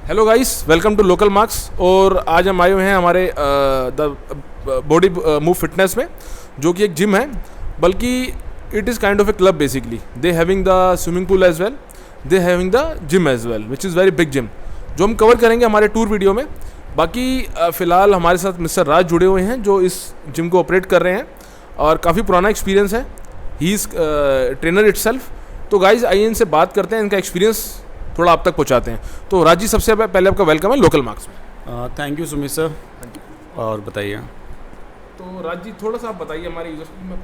Hello guys, welcome to local marks. और आज हम आए हुए हैं हमारे द बॉडी मूव फिटनेस में, जो कि एक जिम है, बल्कि it is kind of a club basically. They having the swimming pool as well, they having the gym as well, which is very big gym, जो हम कवर करेंगे हमारे टूर वीडियो में। बाकी फ़िलहाल हमारे साथ मिस्टर राज जुड़े हुए हैं, जो इस जिम को ऑपरेट कर रहे हैं और काफ़ी पुराना एक्सपीरियंस है। He is trainer itself. तो गाइज आइए इनसे बात करते हैं, इनका एक्सपीरियंस थोड़ा आप तक पहुंचाते हैं। तो राज जी, सबसे पहले आपका वेलकम है लोकल मार्क्स में। Thank you Sumit sir. और बताइए। तो राज जी, थोड़ा सा आप बताइए हमारे यूजर्स को,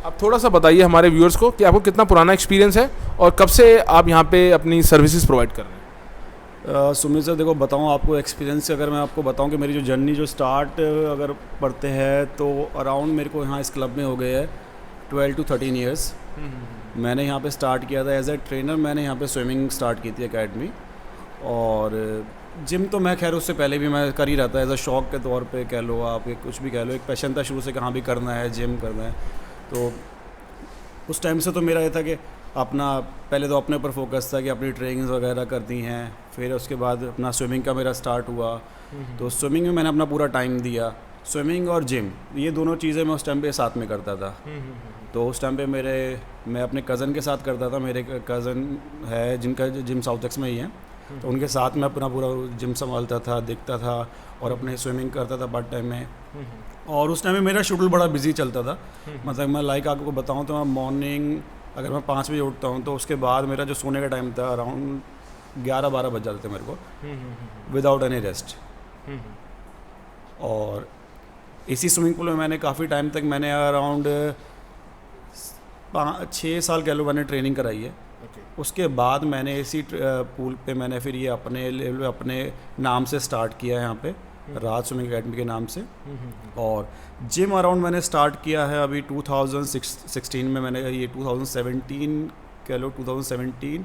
आप थोड़ा सा बताइए हमारे व्यूअर्स को कि आपको कितना पुराना एक्सपीरियंस है और कब से आप यहाँ पे अपनी सर्विसेज प्रोवाइड कर रहे हैं। सुमित सर, देखो बताऊँ आपको एक्सपीरियंस, अगर मैं आपको बताऊँ कि मेरी जो जर्नी जो स्टार्ट अगर पढ़ते हैं तो अराउंड मेरे को यहाँ इस क्लब में हो गए है 12 to 13 ईयर्स। मैंने यहाँ पे स्टार्ट किया था एज ए ट्रेनर। मैंने यहाँ पे स्विमिंग स्टार्ट की थी एकेडमी, और जिम तो मैं खैर उससे पहले भी मैं कर ही रहा था एज अ शौक के तौर पे कह लो, आप एक कुछ भी कह लो, एक पैशन था शुरू से, कहाँ भी करना है, जिम करना है। तो उस टाइम से तो मेरा ये था कि अपना पहले तो अपने ऊपर फोकस था कि अपनी ट्रेनिंग्स वगैरह करती हैं, फिर उसके बाद अपना स्विमिंग का मेरा स्टार्ट हुआ। तो स्विमिंग में मैंने अपना पूरा टाइम दिया। स्विमिंग और जिम, ये दोनों चीज़ें मैं उस टाइम पे साथ में करता था। तो उस टाइम पे मैं अपने कज़न के साथ करता था। मेरे कज़न है जिनका जिम साउथ एक्स में ही है, तो उनके साथ मैं अपना पूरा जिम संभालता था, देखता था और अपने स्विमिंग करता था पार्ट टाइम में। और उस टाइम में मेरा शेड्यूल बड़ा बिजी चलता था। मतलब मैं आपको बताऊं तो मैं मॉर्निंग अगर मैं 5 बजे उठता हूं तो उसके बाद मेरा जो सोने का टाइम था अराउंड 11-12 बज जाते थे मेरे को, विदाउट एनी रेस्ट। और इसी स्विमिंग पूल में मैंने काफ़ी टाइम तक मैंने अराउंड 6 साल कह लो मैंने ट्रेनिंग कराई है। उसके बाद मैंने इसी पूल पे मैंने फिर ये अपने लेवल अपने नाम से स्टार्ट किया है यहाँ पे, राज स्विमिंग अकेडमी के नाम से। और जिम अराउंड मैंने स्टार्ट किया है अभी 2016 में। मैंने ये 2017 कह लो 2017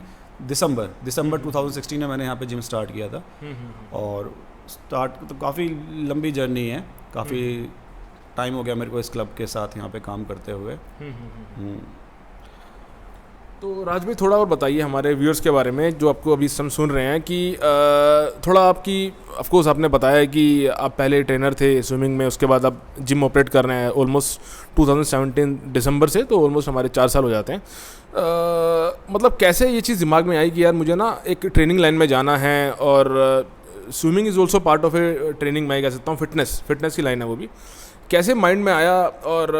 दिसंबर 2016 में मैंने यहाँ पे जिम स्टार्ट किया था। और स्टार्ट तो काफ़ी लंबी जर्नी है, काफ़ी टाइम हो गया मेरे को इस क्लब के साथ यहाँ पे काम करते हुए। तो राज भाई, थोड़ा और बताइए हमारे व्यूअर्स के बारे में, जो आपको अभी हम सुन रहे हैं, कि थोड़ा आपकी, ऑफ कोर्स आपने बताया कि आप पहले ट्रेनर थे स्विमिंग में, उसके बाद आप जिम ऑपरेट कर रहे हैं ऑलमोस्ट 2017 दिसंबर से, तो ऑलमोस्ट हमारे 4 साल हो जाते हैं। मतलब कैसे ये चीज़ दिमाग में आई कि यार मुझे ना एक ट्रेनिंग लाइन में जाना है, और swimming is also part of A training, मैं कह सकता हूँ फिटनेस की लाइन है वो भी। कैसे माइंड में आया और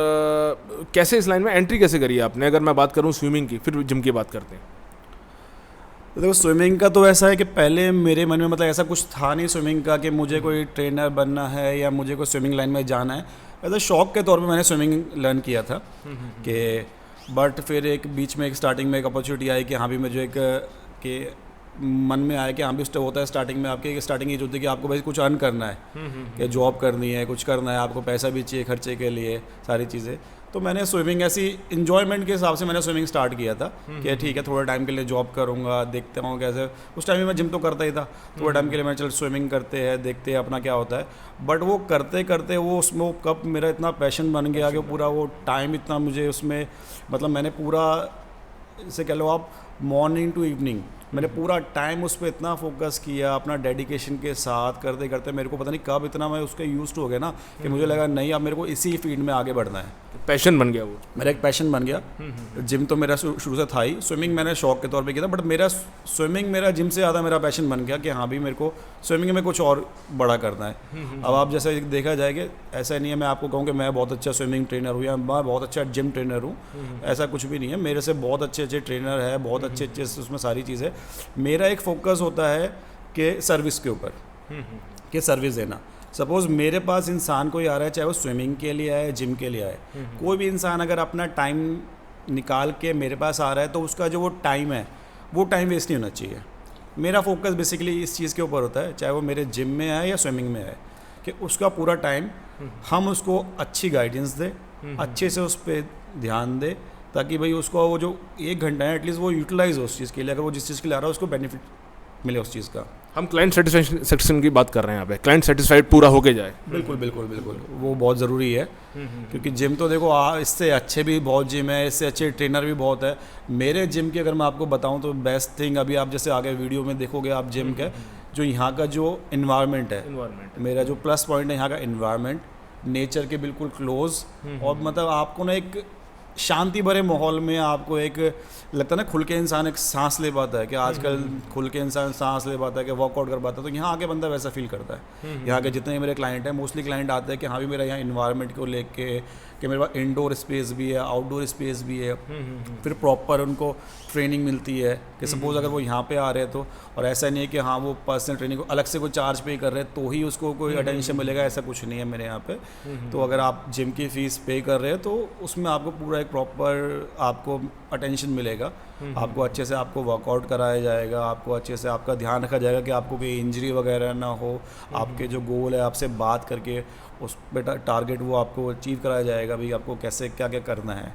कैसे इस लाइन में एंट्री कैसे करी आपने, अगर मैं बात करूं स्विमिंग की, फिर जिम की बात करते हैं। तो देखो स्विमिंग का तो ऐसा है कि पहले मेरे मन में मतलब ऐसा कुछ था नहीं स्विमिंग का कि मुझे कोई ट्रेनर बनना है या मुझे कोई स्विमिंग लाइन में जाना है। ऐसा शौक के तौर पे मैंने स्विमिंग लर्न किया था कि, बट फिर एक बीच में एक स्टार्टिंग में एक अपॉर्चुनिटी आई कि हाँ भी मुझे एक कि मन में आया कि हाँ भी होता है स्टार्टिंग में, आपके स्टार्टिंग ये होती है कि आपको भाई कुछ अर्न करना है, कि जॉब करनी है, कुछ करना है, आपको पैसा भी चाहिए खर्चे के लिए, सारी चीज़ें। तो मैंने स्विमिंग ऐसी इन्जॉयमेंट के हिसाब से मैंने स्विमिंग स्टार्ट किया था कि ठीक है थोड़ा टाइम के लिए जॉब करूँगा, देखते हूँ कैसे। उस टाइम में मैं जिम तो करता ही था, थोड़ा टाइम के लिए मैं चल स्विमिंग करते हैं, देखते हैं अपना क्या होता है। बट वो करते करते वो उसमें वो कब मेरा इतना पैशन बन गया कि पूरा वो टाइम इतना मुझे उसमें, मतलब मैंने पूरा इसे कह लो आप मॉर्निंग टू इवनिंग मैंने पूरा टाइम उस पर इतना फोकस किया अपना डेडिकेशन के साथ, करते करते मेरे को पता नहीं कब इतना मैं उसके यूज्ड हो गया ना कि मुझे लगा नहीं अब मेरे को इसी फील्ड में आगे बढ़ना है। पैशन बन गया, वो मेरा एक पैशन बन गया। जिम तो मेरा शुरू से था ही, स्विमिंग मैंने शौक के तौर पे किया था, बट मेरा स्विमिंग मेरा जिम से ज़्यादा मेरा पैशन बन गया कि हाँ भी मेरे को स्विमिंग में कुछ और बड़ा करना है। अब आप जैसे देखा जाए कि ऐसा नहीं है मैं आपको कहूँ कि मैं बहुत अच्छा स्विमिंग ट्रेनर हूँ या मैं बहुत अच्छा जिम ट्रेनर हूँ, ऐसा कुछ भी नहीं है। मेरे से बहुत अच्छे ट्रेनर है, बहुत अच्छे उसमें सारी चीज़ें। मेरा एक फोकस होता है कि सर्विस के ऊपर, कि सर्विस देना। सपोज़ मेरे पास इंसान कोई आ रहा है, चाहे वो स्विमिंग के लिए आए, जिम के लिए आए, कोई भी इंसान अगर अपना टाइम निकाल के मेरे पास आ रहा है तो उसका जो वो टाइम है वो टाइम वेस्ट नहीं होना चाहिए। मेरा फोकस बेसिकली इस चीज़ के ऊपर होता है, चाहे वो मेरे जिम में आए या स्विमिंग में आए, कि उसका पूरा टाइम हम उसको अच्छी गाइडेंस दें, अच्छे से उस पर ध्यान दें, ताकि भाई उसको वो जो 1 घंटा है एटलीस्ट वो यूटिलाइज हो उस चीज़ के लिए, अगर वो जिस चीज़ के लिए आ रहा है उसको बेनिफिट मिले उस चीज़ का। हम क्लाइंट सेटिस्फेक्शन की बात कर रहे हैं यहाँ पे, क्लाइंट सेटिस्फाइड पूरा होके जाए। बिल्कुल बिल्कुल बिल्कुल, वो बहुत ज़रूरी है। क्योंकि जिम तो देखो इससे अच्छे भी बहुत जिम है, इससे अच्छे ट्रेनर भी बहुत है। मेरे जिम की अगर मैं आपको बताऊं तो बेस्ट थिंग, अभी आप जैसे आगे वीडियो में देखोगे आप जिम के जो यहाँ का जो इन्वायरमेंट है, इन्वायरमेंट मेरा जो प्लस पॉइंट है यहाँ का इन्वायरमेंट, नेचर के बिल्कुल क्लोज, और मतलब आपको ना एक शांति भरे माहौल में आपको एक लगता है ना खुल के इंसान एक सांस ले पाता है, कि आजकल खुल के इंसान सांस ले पाता है, कि वर्कआउट कर पाता है, तो यहाँ आके बंदा वैसा फील करता है। यहाँ के जितने मेरे क्लाइंट हैं, मोस्टली क्लाइंट आते हैं कि हाँ भी मेरा यहाँ इन्वायरमेंट को लेके कि मेरे पास इंडोर स्पेस भी है, आउटडोर स्पेस भी है, फिर प्रॉपर उनको ट्रेनिंग मिलती है कि सपोज़ अगर वो यहाँ पे आ रहे हैं तो, और ऐसा नहीं है कि हाँ वो पर्सनल ट्रेनिंग को अलग से कोई चार्ज पे कर रहे हैं तो ही उसको कोई अटेंशन मिलेगा, ऐसा कुछ नहीं है मेरे यहाँ पे। तो अगर आप जिम की फ़ीस पे कर रहे हैं तो उसमें आपको पूरा एक प्रॉपर आपको अटेंशन मिलेगा, आपको अच्छे से आपको वर्कआउट कराया जाएगा, आपको अच्छे से आपका ध्यान रखा जाएगा कि आपको कोई इंजरी वगैरह ना हो, आपके जो गोल है आपसे बात करके उस पे टारगेट वो आपको अचीव कराया जाएगा, भाई आपको कैसे क्या क्या करना है।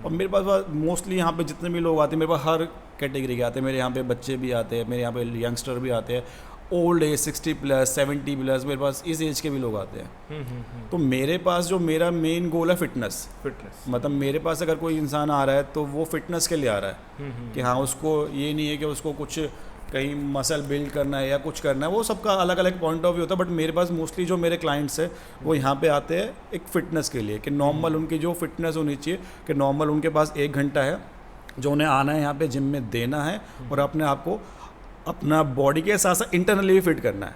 और मेरे पास मोस्टली यहाँ पे जितने भी लोग आते हैं, मेरे पास हर कैटेगरी के आते हैं, मेरे यहाँ पे बच्चे भी आते हैं, मेरे यहाँ पे यंगस्टर भी आते हैं, ओल्ड एज 60+, 70+, मेरे पास इस एज के भी लोग आते हैं। तो मेरे पास जो मेरा मेन गोल है फिटनेस, मतलब मेरे पास अगर कोई इंसान आ रहा है तो वो फिटनेस के लिए आ रहा है, कि हाँ उसको ये नहीं है कि उसको कुछ कहीं मसल बिल्ड करना है या कुछ करना है, वो सबका अलग अलग पॉइंट ऑफ व्यू होता है। बट मेरे पास मोस्टली जो मेरे क्लाइंट्स हैं वो यहाँ पे आते हैं एक फ़िटनेस के लिए, कि नॉर्मल उनकी जो फिटनेस होनी चाहिए, कि नॉर्मल उनके पास 1 घंटा है जो उन्हें आना है यहाँ पे जिम में देना है, और अपने आप को अपना बॉडी के साथ साथ इंटरनली भी फिट करना है,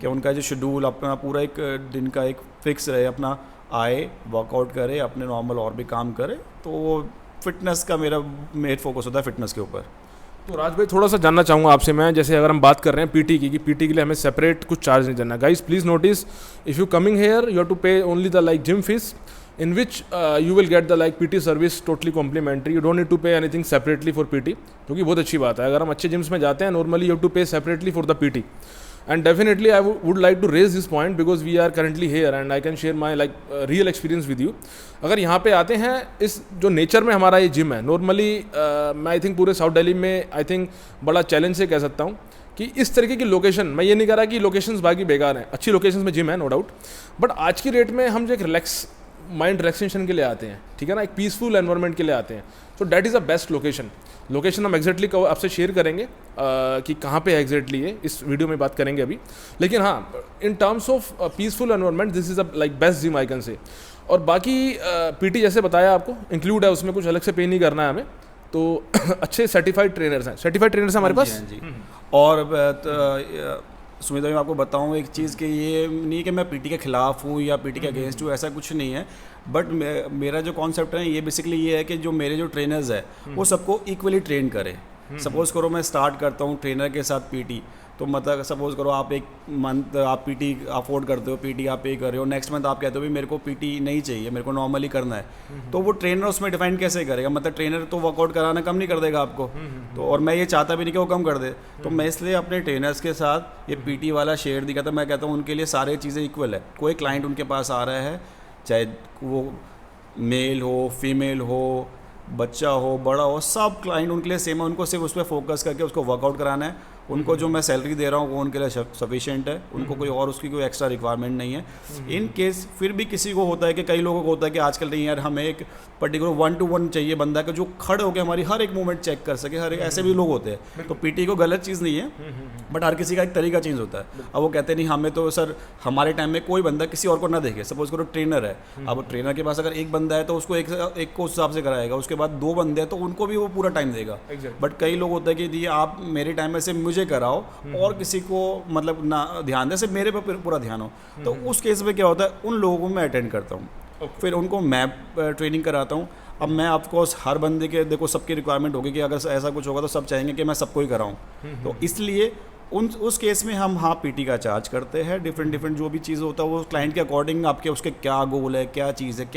कि उनका जो शेड्यूल अपना पूरा एक दिन का एक फिक्स रहे, अपना आए वर्कआउट करे, अपने नॉर्मल और भी काम करे। तो वो फिटनेस का मेरा मेन फोकस होता है फिटनेस के ऊपर। तो राज भाई थोड़ा सा जानना चाहूँगा आपसे मैं, जैसे अगर हम बात कर रहे हैं पीटी की, कि पीटी के लिए हमें सेपरेट कुछ चार्ज नहीं देना। Guys please notice, if you coming here you have to pay only the like gym fees, in which you will get the like PT service totally complimentary. You don't need to pay anything separately for PT, क्योंकि बहुत अच्छी बात है। अगर हम अच्छे gyms में जाते हैं, normally you have to pay separately for the PT. And definitely I would like to raise this point because we are currently here and I can share my like real experience with you. अगर यहाँ पे आते हैं, इस जो nature में हमारा ये जिम है, नॉर्मली मैं आई थिंक पूरे साउथ दिल्ली में आई थिंक बड़ा चैलेंज से कह सकता हूँ कि इस तरीके की लोकेशन, मैं ये नहीं कह रहा कि लोकेशंस बाकी बेकार हैं, अच्छी लोकेशंस में जिम है नो डाउट, बट आज की डेट में हम जो एक रिलैक्स माइंड रिलैक्सेशन के लिए आते हैं, ठीक है ना, एक पीसफुल एनवायरनमेंट के लिए आते हैं, तो that is a best location हम एग्जैक्टली आपसे शेयर करेंगे कि कहाँ पे है एग्जैक्टली, ये इस वीडियो में बात करेंगे अभी। लेकिन हाँ, in terms of peaceful environment this is a like best gym I can say. और बाकी पीटी जैसे बताया आपको इंक्लूड है, उसमें कुछ अलग से पे नहीं करना है हमें, तो अच्छे सर्टिफाइड ट्रेनर्स हैं हमारे पास। हाँ जी। और सुमित भाई मैं आपको बताऊँ एक चीज़ कि ये नहीं कि मैं पीटी के ख़िलाफ़ हूँ या पीटी के अगेंस्ट हूँ, ऐसा कुछ नहीं है। बट मेरा जो कॉन्सेप्ट है ये बेसिकली ये है कि जो मेरे जो ट्रेनर्स है वो सबको इक्वली ट्रेन करें। सपोज़ करो मैं स्टार्ट करता हूँ ट्रेनर के साथ पीटी, तो मतलब सपोज़ करो आप एक मंथ आप पीटी अफोर्ड करते हो, पीटी आप पे कर रहे हो, नेक्स्ट मंथ आप कहते हो भी मेरे को पीटी नहीं चाहिए, मेरे को नॉर्मली करना है, तो वो ट्रेनर उसमें डिफाइन कैसे करेगा? मतलब ट्रेनर तो वर्कआउट कराना कम नहीं कर देगा आपको, तो और मैं ये चाहता भी नहीं कि वो कम कर दे, तो मैं इसलिए अपने ट्रेनर्स के साथ ये पीटी वाला शेयर दिखा था। मैं कहता हूँ उनके लिए सारी चीज़ें इक्वल है। कोई क्लाइंट उनके पास आ रहा है, चाहे वो मेल हो, फीमेल हो, बच्चा हो, बड़ा हो, सब क्लाइंट उनके लिए सेम है। उनको सिर्फ उस पर फोकस करके उसको वर्कआउट कराना है। उनको जो मैं सैलरी दे रहा हूँ वो उनके लिए सफिशिएंट है, उनको कोई और उसकी कोई एक्स्ट्रा रिक्वायरमेंट नहीं है। इन केस फिर भी किसी को होता है कि कई लोगों को होता है कि आजकल नहीं यार हमें एक पर्टिकुलर 1-to-1 चाहिए बंदा का जो खड़े होकर हमारी हर एक मूवमेंट चेक कर सके, हर एक ऐसे भी लोग होते हैं। तो पीटी को गलत चीज़ नहीं है, बट हर किसी का एक तरीका चेंज होता है। अब वो कहते नहीं हमें तो सर हमारे टाइम में कोई बंदा किसी और को ना देखे। सपोज करो ट्रेनर है, अब ट्रेनर के पास अगर एक बंदा है तो उसको एक को हिसाब से कराएगा, उसके बाद 2 बंदे हैं तो उनको भी वो पूरा टाइम देगा। बट कई लोग होता है कि आप मेरे टाइम में से मुझे कराओ और किसी को मतलब ना ध्यान दे, सिर्फ मेरे पे पूरा ध्यान हो, तो उस केस में क्या होता है उन लोगों को मैं अटेंड करता हूँ, फिर उनको मैं ट्रेनिंग कराता हूँ। अब मैं ऑफकोर्स हर बंदे के देखो सबकी रिक्वायरमेंट होगी कि अगर ऐसा कुछ होगा तो सब चाहेंगे कि मैं सबको ही कराऊँ, तो इसलिए उस केस में हम हाँ पीटी का चार्ज करते हैं। डिफरेंट जो भी चीज़ होता है वो क्लाइंट के अकॉर्डिंग आपके उसके क्या गोल है, क्या चीज़ है,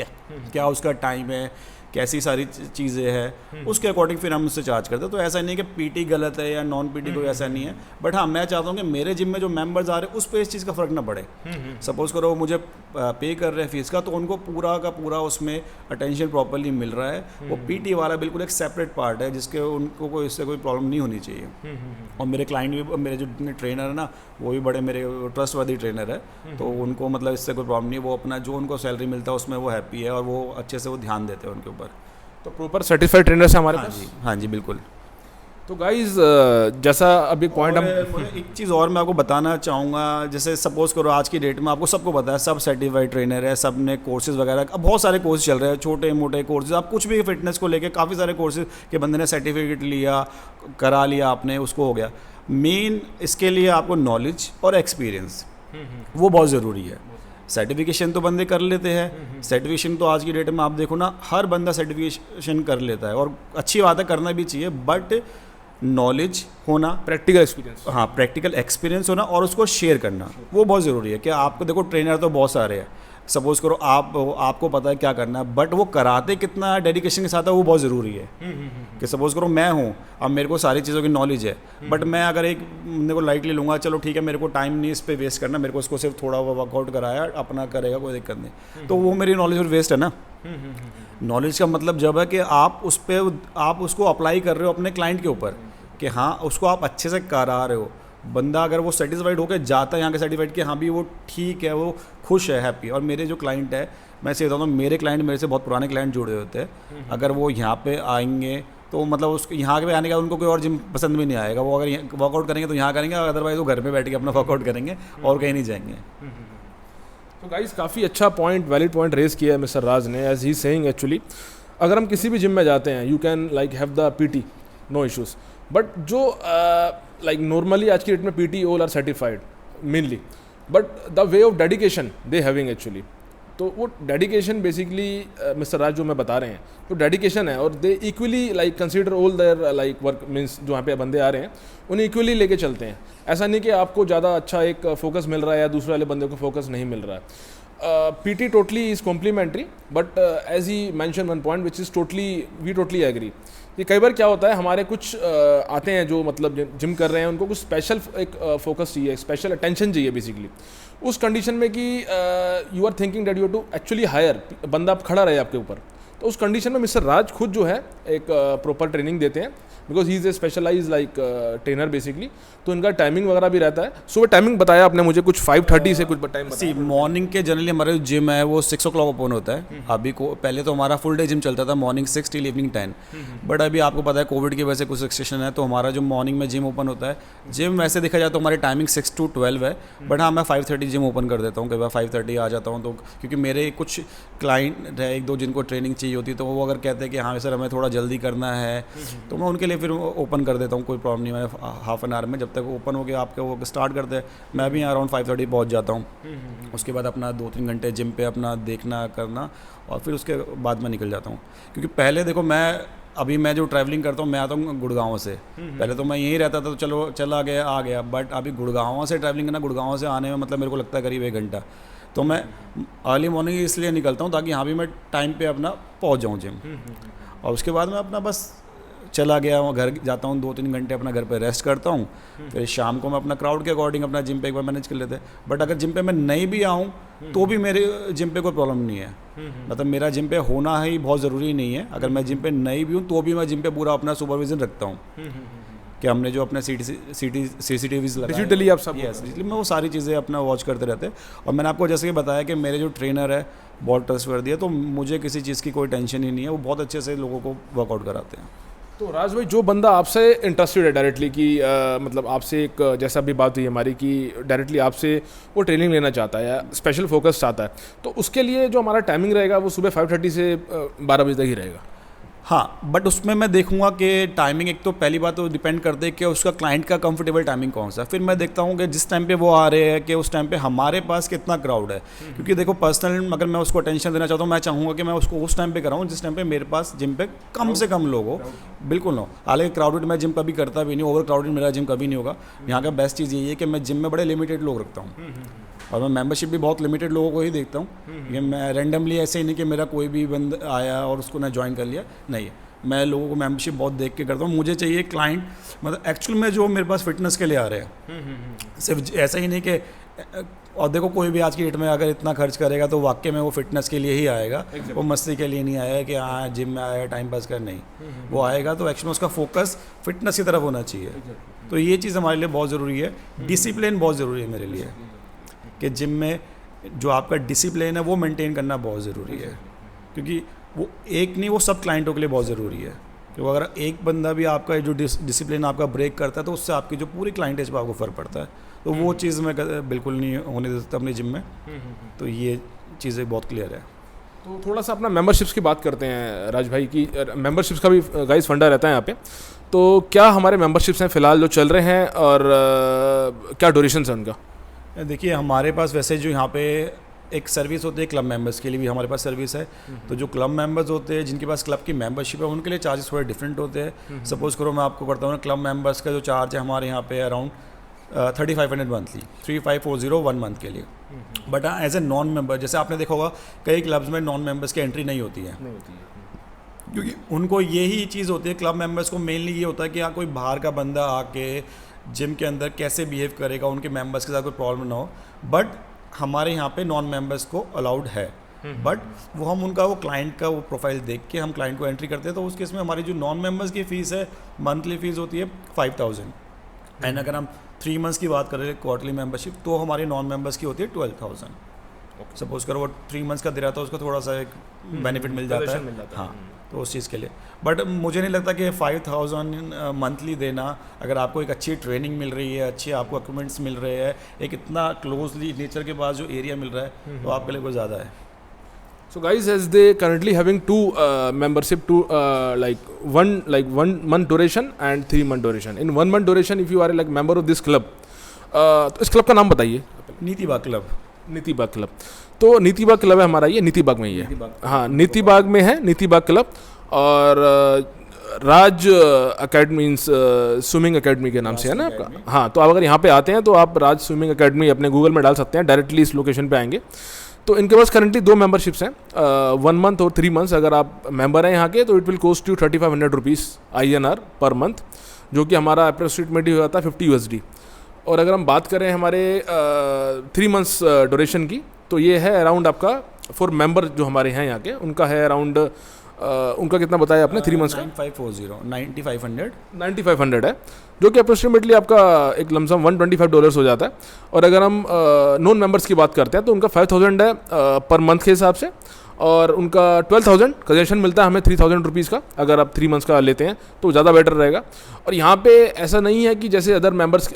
क्या उसका टाइम है, कैसी सारी चीज़ें हैं, उसके अकॉर्डिंग फिर हम उससे चार्ज करते हैं। तो ऐसा नहीं है कि पीटी गलत है या नॉन पीटी कोई ऐसा नहीं है, बट हाँ मैं चाहता हूँ कि मेरे जिम में जो मेंबर्स आ रहे हैं उस पर इस चीज़ का फ़र्क ना पड़े। सपोज करो वो मुझे पे कर रहे हैं फीस का, तो उनको पूरा का पूरा उसमें अटेंशन प्रॉपरली मिल रहा है। वो पीटी वाला बिल्कुल एक सेपरेट पार्ट है जिसके उनको कोई इससे कोई प्रॉब्लम नहीं होनी चाहिए। और मेरे क्लाइंट भी, मेरे जो ट्रेनर है ना वो भी बड़े मेरे ट्रस्टवर्दी ट्रेनर है, तो उनको मतलब इससे कोई प्रॉब्लम नहीं है। वो अपना जो उनको सैलरी मिलता है उसमें वो हैप्पी है और वो अच्छे से वो ध्यान देते हैं उनके ऊपर। तो प्रॉपर सर्टिफाइड ट्रेनर्स हैं हमारे पास। हाँ जी बिल्कुल। तो गाइज जैसा अभी पॉइंट हम मुझे एक चीज़ और मैं आपको बताना चाहूँगा, जैसे सपोज़ करो आज की डेट में आपको सबको पता है, सब सर्टिफाइड ट्रेनर है, सब ने कोर्सेज़ वगैरह, अब बहुत सारे कोर्स चल रहे हैं, छोटे मोटे कोर्सेज, आप कुछ भी फिटनेस को लेके काफ़ी सारे कोर्सेज के बंदे ने सर्टिफिकेट लिया, करा लिया आपने, उसको हो गया। मेन इसके लिए आपको नॉलेज और एक्सपीरियंस वो बहुत ज़रूरी है। सर्टिफिकेशन तो बंदे कर लेते हैं, सर्टिफिकेशन तो आज की डेट में आप देखो ना, हर बंदा सर्टिफिकेशन कर लेता है और अच्छी बात है, करना भी चाहिए, बट नॉलेज होना, प्रैक्टिकल एक्सपीरियंस, हाँ प्रैक्टिकल एक्सपीरियंस होना और उसको शेयर करना वो बहुत ज़रूरी है। कि आपको देखो ट्रेनर तो बहुत सारे हैं, सपोज़ करो आपको पता है क्या करना है, बट वो कराते कितना डेडिकेशन के साथ है वो बहुत ज़रूरी है। कि सपोज़ करो मैं हूँ, अब मेरे को सारी चीज़ों की नॉलेज है, बट मैं अगर एक मेरे को लाइटली लूँगा, चलो ठीक है मेरे को टाइम नहीं इस पर वेस्ट करना, मेरे को इसको सिर्फ थोड़ा वर्कआउट कराया, अपना करेगा, कोई दिक्कत नहीं, तो वो मेरी नॉलेज वेस्ट है ना। नॉलेज का मतलब जब है कि आप उस पर आप उसको अप्लाई कर रहे हो अपने क्लाइंट के ऊपर, कि हाँ उसको आप अच्छे से करा रहे हो, बंदा अगर वो सेटिस्फाइड होकर जाता है यहाँ के सर्टिफाइड कि हाँ भी वो ठीक है, वो खुश है, हैप्पी। और मेरे जो क्लाइंट है, मैं से बताता हूँ, मेरे क्लाइंट मेरे से बहुत पुराने क्लाइंट जुड़े होते हैं, अगर वो यहाँ पे आएंगे तो मतलब उसको यहाँ पे आने का उनको कोई और जिम पसंद भी नहीं आएगा, वो अगर वर्कआउट करेंगे तो यहाँ करेंगे, अदरवाइज वो घर पे बैठ के अपना वर्कआउट करेंगे और कहीं नहीं जाएंगे। तो गाइस काफ़ी अच्छा पॉइंट, वैलिड पॉइंट रेज किया है मिस्टर राज ने, एज ही सेइंग एक्चुअली अगर हम किसी भी जिम में जाते हैं, you can like have the PT, no issues, but जो लाइक नॉर्मली आज की डेट में PT all are certified mainly, but the way of dedication they having actually, तो वो डेडिकेशन बेसिकली मिस्टर राज जो मैं बता रहे हैं, तो डेडिकेशन है, और they equally like consider all their like work, means जो यहाँ पे बंदे आ रहे हैं उन्हें इक्वली लेके चलते हैं। ऐसा नहीं कि आपको ज़्यादा अच्छा एक फोकस मिल रहा है या दूसरे वाले बंदे को फोकस नहीं मिल रहा है। PT totally is complimentary, but as he mentioned one point which is we totally agree कि कई बार क्या होता है, हमारे कुछ आते हैं जो मतलब जिम कर रहे हैं, उनको कुछ स्पेशल एक फोकस चाहिए, स्पेशल अटेंशन चाहिए बेसिकली, उस कंडीशन में कि you are thinking that you to actually hire, बंदा खड़ा रहे आपके ऊपर, तो उस कंडीशन में मिस्टर राज खुद जो है एक प्रॉपर ट्रेनिंग देते हैं, because he is a specialise like trainer basically, तो इनका टाइमिंग वगैरह भी रहता है। सुबह टाइमिंग बताया आपने मुझे कुछ 5:30 से कुछ टाइम बताया। मॉर्निंग के जनरली हमारा जो जिम है वो 6 o'clock ओपन होता है। अभी को पहले तो हमारा फुल डे जिम चलता था, मॉर्निंग 6 till इवनिंग 10, बट अभी आपको पता है कोविड की वजह से कुछ रिस्ट्रिक्शन है, तो हमारा जो मॉर्निंग में जिम ओपन होता है, जिम वैसे देखा जाए तो हमारी टाइमिंग 6 to 12 है, बट हाँ मैं 5:30 जिम ओपन कर देता हूँ, कई बार 5:30 आ जाता हूँ, तो क्योंकि मेरे कुछ क्लाइंट है एक दो जिनको ट्रेनिंग चाहिए होती है, तो वो अगर कहते हैं कि हाँ सर हमें थोड़ा जल्दी करना है, तो मैं उनके लिए फिर ओपन कर देता हूँ, कोई प्रॉब्लम नहीं। मैं हाफ एन आवर में जब तक ओपन हो गया आपके वो स्टार्ट करते हैं, मैं भी अराउंड 5:30 पहुँच जाता हूँ। उसके बाद अपना 2-3 घंटे जिम पे अपना देखना करना, और फिर उसके बाद मैं निकल जाता हूँ। क्योंकि पहले देखो मैं जो ट्रैवलिंग करता हूँ, मैं आता हूँ गुड़गांव से, पहले तो मैं यहीं रहता था, तो चलो चला गया आ गया, बट अभी गुड़गांव से ट्रैवलिंग करना, गुड़गांव से आने में मतलब मेरे को लगता है करीब 1 घंटा, तो मैं अर्ली मॉर्निंग इसलिए निकलता हूँ ताकि यहाँ भी मैं टाइम पे अपना पहुँच जाऊँ जिम, और उसके बाद मैं अपना बस चला गया, वहाँ घर जाता हूँ, 2-3 घंटे अपना घर पे रेस्ट करता हूँ, फिर शाम को मैं अपना क्राउड के अकॉर्डिंग अपना जिम पे एक बार मैनेज कर लेते हैं। बट अगर जिम पे मैं नहीं भी आऊँ तो भी मेरे जिम पे कोई प्रॉब्लम नहीं है, मतलब मेरा जिम पे होना ही बहुत ज़रूरी नहीं है। अगर मैं जिम पे नहीं भी हूँ तो भी मैं जिम पे पूरा अपना सुपरविजन रखता हूँ, कि हमने जो अपने CCTVs डिजिटली आप सब, इसलिए मैं वो सारी चीज़ें अपना वॉच करते रहते हैं। और मैंने आपको जैसे कि बताया कि मेरे जो ट्रेनर है बहुत ट्रस्टवर्दी है, तो मुझे किसी चीज़ की कोई टेंशन ही नहीं है, वो बहुत अच्छे से लोगों को वर्कआउट कराते हैं। तो राज भाई, जो बंदा आपसे इंटरेस्टेड है डायरेक्टली कि मतलब आपसे एक जैसा भी बात हुई हमारी कि डायरेक्टली आपसे वो ट्रेनिंग लेना चाहता है या स्पेशल फोकस चाहता है, तो उसके लिए जो हमारा टाइमिंग रहेगा वो सुबह 5:30 से 12 बजे तक ही रहेगा। हाँ, बट उसमें मैं देखूंगा कि टाइमिंग एक तो पहली बात तो डिपेंड करते हैं कि उसका क्लाइंट का कंफर्टेबल टाइमिंग कौन सा है। फिर मैं देखता हूँ कि जिस टाइम पे वो आ रहे हैं कि उस टाइम पे हमारे पास कितना क्राउड है, क्योंकि देखो पर्सनल अगर मैं उसको अटेंशन देना चाहता हूँ, मैं चाहूँगा कि मैं उसको उस टाइम पे कराऊँ जिस टाइम पे मेरे पास जिम पे कम से कम लोग हो, बिल्कुल हो। हालांकि क्राउडेड मैं जिम कभी करता भी नहीं, ओवर क्राउडेड मेरा जिम कभी नहीं होगा। यहाँ का बेस्ट चीज़ यही है कि मैं जिम में बड़े लिमिटेड लोग रखता हूँ, और मैं मेंबरशिप भी बहुत लिमिटेड लोगों को ही देखता हूँ। ये मैं रैंडमली ऐसे ही नहीं कि मेरा कोई भी बंद आया और उसको ना ज्वाइन कर लिया, नहीं, मैं लोगों को मेंबरशिप बहुत देख के करता हूँ। मुझे चाहिए क्लाइंट मतलब एक्चुअल में जो मेरे पास फिटनेस के लिए आ रहे हैं, सिर्फ ऐसा ही नहीं कि, और देखो कोई भी आज की डेट में अगर इतना खर्च करेगा तो वाकई में वो फिटनेस के लिए ही आएगा, वो मस्ती के लिए नहीं आएगा कि हाँ जिम में आया टाइम पास कर, नहीं, वो आएगा तो एक्चुअली उसका फोकस फिटनेस की तरफ होना चाहिए। तो ये चीज़ हमारे लिए बहुत ज़रूरी है, डिसिप्लिन बहुत ज़रूरी है मेरे लिए, कि जिम में जो आपका डिसिप्लिन है वो मेंटेन करना बहुत ज़रूरी है, क्योंकि वो एक नहीं, वो सब क्लाइंटों के लिए बहुत ज़रूरी है। क्योंकि अगर एक बंदा भी आपका जो डिसिप्लिन आपका ब्रेक करता है तो उससे आपकी जो पूरी क्लाइंटेज पर आपको फ़र्क पड़ता है। तो वो चीज़ मैं बिल्कुल नहीं होने देता अपने जिम में। तो ये चीज़ें बहुत क्लियर है। तो थोड़ा सा अपना मेंबरशिप्स की बात करते हैं राज भाई की। मेंबरशिप्स का भी गाइस फंडा रहता है यहाँ पे। तो क्या हमारे मेंबरशिप्स हैं फ़िलहाल जो चल रहे हैं और क्या ड्यूरेशन है उनका? देखिए हमारे पास वैसे जो यहाँ पे एक सर्विस होती है क्लब मेंबर्स के लिए भी हमारे पास सर्विस है। तो जो क्लब मेंबर्स होते हैं जिनके पास क्लब की मेंबरशिप है उनके लिए चार्जेस थोड़े डिफरेंट होते हैं। सपोज़ करो मैं आपको करता हूँ क्लब मेंबर्स का जो चार्ज है हमारे यहाँ पे अराउंड 3500 मंथली, 3540 1 मंथ के लिए। But as a non member, जैसे आपने देखा होगा कई क्लब्स में नॉन मेंबर्स की एंट्री नहीं होती है, क्योंकि उनको यही चीज़ होती है। क्लब मेंबर्स को मेनली ये होता है कि हाँ कोई बाहर का बंदा आके जिम के अंदर कैसे बिहेव करेगा, उनके मेंबर्स के साथ कोई प्रॉब्लम ना हो। बट हमारे यहाँ पे नॉन मेंबर्स को अलाउड है, बट वो हम उनका वो क्लाइंट का वो प्रोफाइल देख के हम क्लाइंट को एंट्री करते हैं। तो उस केस में हमारी जो नॉन मेंबर्स की फ़ीस है मंथली फ़ीस होती है 5000। एंड अगर हम 3 मंथ्स की बात करें क्वार्टरली मेंबरशिप तो हमारी नॉन मेंबर्स की होती है 12000। सपोज करो वो 3 मंथ्स का दे रहा था, उसको थोड़ा सा एक बेनिफिट मिल जाता है। हाँ, तो उस चीज़ के लिए। बट मुझे नहीं लगता कि 5000 मंथली देना, अगर आपको एक अच्छी ट्रेनिंग मिल रही है, अच्छे आपको इक्विपमेंट्स मिल रहे हैं, एक इतना क्लोजली नेचर के पास जो एरिया मिल रहा है, तो आपके लिए कोई ज़्यादा है। So guys, as they currently having two membership, one month duration and 3 month duration. In 1 month duration, if you are like member of this club, तो इस क्लब का नाम बताइए। नीति बाग क्लब। नीति बाग क्लब। तो नीति बाग क्लब है हमारा, ये नीति बाग में ही है। हाँ, नीति बाग में है नीति बाग क्लब। और राज अकेडमी मीन्स स्विमिंग अकेडमी के नाम से है ना आपका? हाँ, तो आप अगर यहाँ पे आते हैं तो आप राज स्विमिंग अकेडमी अपने गूगल में डाल सकते हैं, डायरेक्टली इस लोकेशन पे आएंगे। तो इनके पास करंटली 2 मेंबरशिप्स हैं, 1 मंथ और 3 मंथ्स। अगर आप मेंबर हैं यहाँ के तो it will cost you 3500 rupees INR per month, जो कि हमारा अप्रोक्सीमेटली हो जाता है 50 USD। और अगर हम बात करें हमारे 3 मंथ्स ड्यूरेशन की, तो ये है अराउंड आपका फॉर मेंबर जो हमारे हैं यहाँ के, उनका है अराउंड उनका कितना बताया आपने 3 मंथ्स का? 9500 है, जो कि अप्रोक्सीमेटली आपका एक लमसम $125 हो जाता है। और अगर हम नॉन मेंबर्स की बात करते हैं तो उनका 5000 है पर मंथ के हिसाब से, और उनका 12000 कंसेशन मिलता है हमें 3000 रुपीज़ का। अगर आप 3 मंथ्स का लेते हैं तो ज़्यादा बेटर रहेगा। और यहाँ पे ऐसा नहीं है कि जैसे अदर मेंबर्स,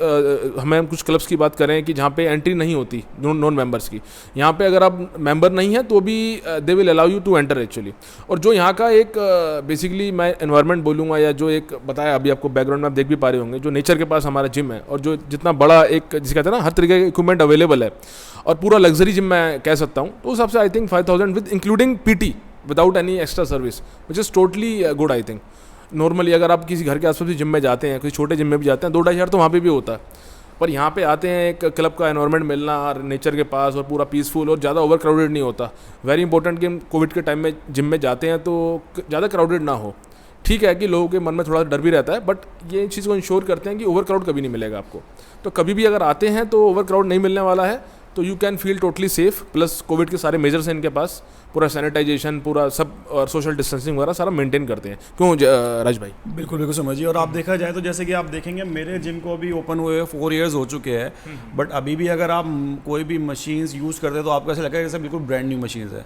हमें कुछ क्लब्स की बात करें कि जहाँ पे एंट्री नहीं होती नॉन मेंबर्स की, यहाँ पे अगर आप मेंबर नहीं हैं तो भी they will allow you to enter actually. और जो यहाँ का एक बेसिकली मैं एनवायरनमेंट बोलूँगा, या जो एक बताया अभी आपको बैकग्राउंड में आप देख भी पा रहे होंगे, जो नेचर के पास हमारा जिम है, और जो जितना बड़ा एक जिसे कहते हैं ना हर तरीके के इक्विपमेंट अवेलेबल है, और पूरा लग्जरी जिम मैं कह सकता हूँ, तो उस हिसाब से I think 5000 with including PT without any extra service, which is totally good I think. Normally अगर आप किसी घर के आसपास भी जिम में जाते हैं, किसी छोटे जिम में भी जाते हैं, 2-2,500 तो वहाँ पे भी होता है। पर यहाँ पे आते हैं एक क्लब का एनवायरनमेंट मिलना और नेचर के पास, और पूरा पीसफुल और ज़्यादा ओवर क्राउडेड नहीं होता। वेरी इंपॉर्टेंट कि हम कोविड के टाइम में जिम में जाते हैं तो ज़्यादा क्राउडेड ना हो। ठीक है कि लोगों के मन में थोड़ा डर भी रहता है, बट ये चीज़ को इंश्योर करते हैं कि ओवर क्राउड कभी नहीं मिलेगा आपको। तो कभी भी अगर आते हैं तो ओवर क्राउड नहीं मिलने वाला है, तो you can feel totally safe. Plus Covid के सारे मेजर्स हैं इनके पास, पूरा सैनिटाइजेशन पूरा सब, और सोशल डिस्टेंसिंग वगैरह सारा मेंटेन करते हैं। क्यों राज भाई? बिल्कुल बिल्कुल समझिए। और आप देखा जाए तो जैसे कि आप देखेंगे मेरे जिम को अभी ओपन हुए 4 ईयर्स हो चुके हैं, बट अभी भी अगर आप कोई भी मशीन्स यूज़ करते हैं तो आपको ऐसा लगेगा जैसे बिल्कुल ब्रांड न्यू मशीन्स है।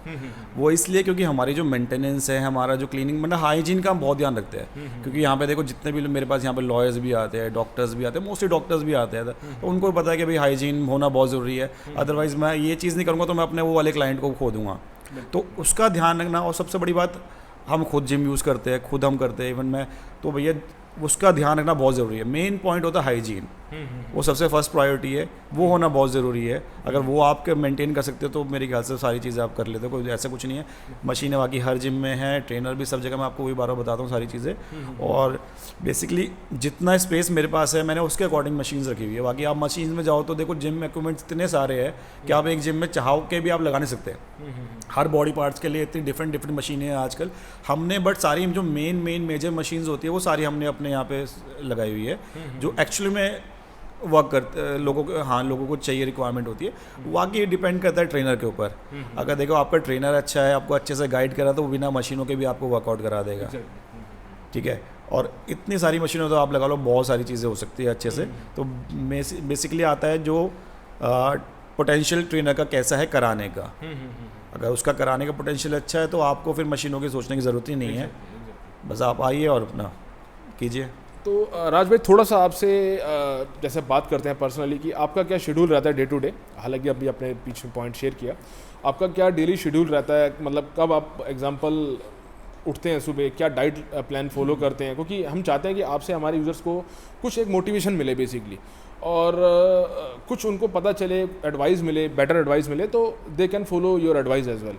वो इसलिए क्योंकि हमारी जो मेंटेनेंस है, हमारा जो क्लीनिंग, मतलब हाइजीन का हम बहुत ध्यान रखते हैं। क्योंकि यहाँ पे देखो जितने भी मेरे पास यहाँ पे लॉयर्स भी आते हैं, डॉक्टर्स भी आते हैं, मोस्टली डॉक्टर्स भी आते हैं, तो उनको भी पता है कि भाई हाइजीन होना बहुत ज़रूरी है। अदरवाइज़ मैं ये चीज़ नहीं करूँगा तो मैं अपने वो वाले क्लाइंट को खो दूँगा। तो उसका ध्यान रखना। और सबसे बड़ी बात, हम खुद जिम यूज़ करते हैं, खुद हम करते हैं इवन मैं, तो भैया उसका ध्यान रखना बहुत ज़रूरी है। मेन पॉइंट होता है हाइजीन, वो सबसे फर्स्ट प्रायोरिटी है, वो होना बहुत ज़रूरी है। अगर वो आप मेंटेन कर सकते हो तो मेरे ख्याल से सारी चीज़ें आप कर लेते हो, कोई ऐसा कुछ नहीं है। मशीनें बाकी हर जिम में है, ट्रेनर भी सब जगह, मैं आपको वही बार बताता हूँ सारी चीज़ें। और बेसिकली जितना स्पेस मेरे पास है मैंने उसके अकॉर्डिंग मशीन्स रखी हुई है। बाकी आप मशीन में जाओ तो देखो जिम इक्विपमेंट्स इतने सारे हैं कि आप एक जिम में चाहो के भी आप लगा नहीं सकते। हर बॉडी पार्ट्स के लिए इतनी डिफरेंट मशीनें हैं आजकल हमने, बट सारी जो मेन मेजर मशीन्स होती है वो सारी हमने अपने यहाँ पे लगाई हुई है, जो एक्चुअली में वर्क करते लोगों को, हाँ लोगों को चाहिए, रिक्वायरमेंट होती है। बाकी डिपेंड करता है ट्रेनर के ऊपर। अगर देखो आपका ट्रेनर अच्छा है, आपको अच्छे से गाइड करा, तो वो बिना मशीनों के भी आपको वर्कआउट करा देगा। ठीक है, और इतनी सारी मशीनों तो आप लगा लो, बहुत सारी चीज़ें हो सकती है अच्छे से। तो बेसिकली आता है जो पोटेंशियल ट्रेनर का कैसा है कराने का। अगर उसका कराने का पोटेंशियल अच्छा है तो आपको फिर मशीनों की सोचने की ज़रूरत ही नहीं है। बस आप आइए और अपना कीजिए। तो राज भाई थोड़ा सा आपसे जैसे बात करते हैं पर्सनली कि आपका क्या शेड्यूल रहता है डे टू डे, हालांकि अभी आपने पीछे पॉइंट शेयर किया, आपका क्या डेली शेड्यूल रहता है, मतलब कब आप एग्जांपल उठते हैं सुबह, क्या डाइट प्लान फॉलो करते हैं, क्योंकि हम चाहते हैं कि आपसे हमारे यूज़र्स को कुछ एक मोटिवेशन मिले बेसिकली, और कुछ उनको पता चले, एडवाइस मिले, बेटर एडवाइस मिले, तो they can follow your advice as well.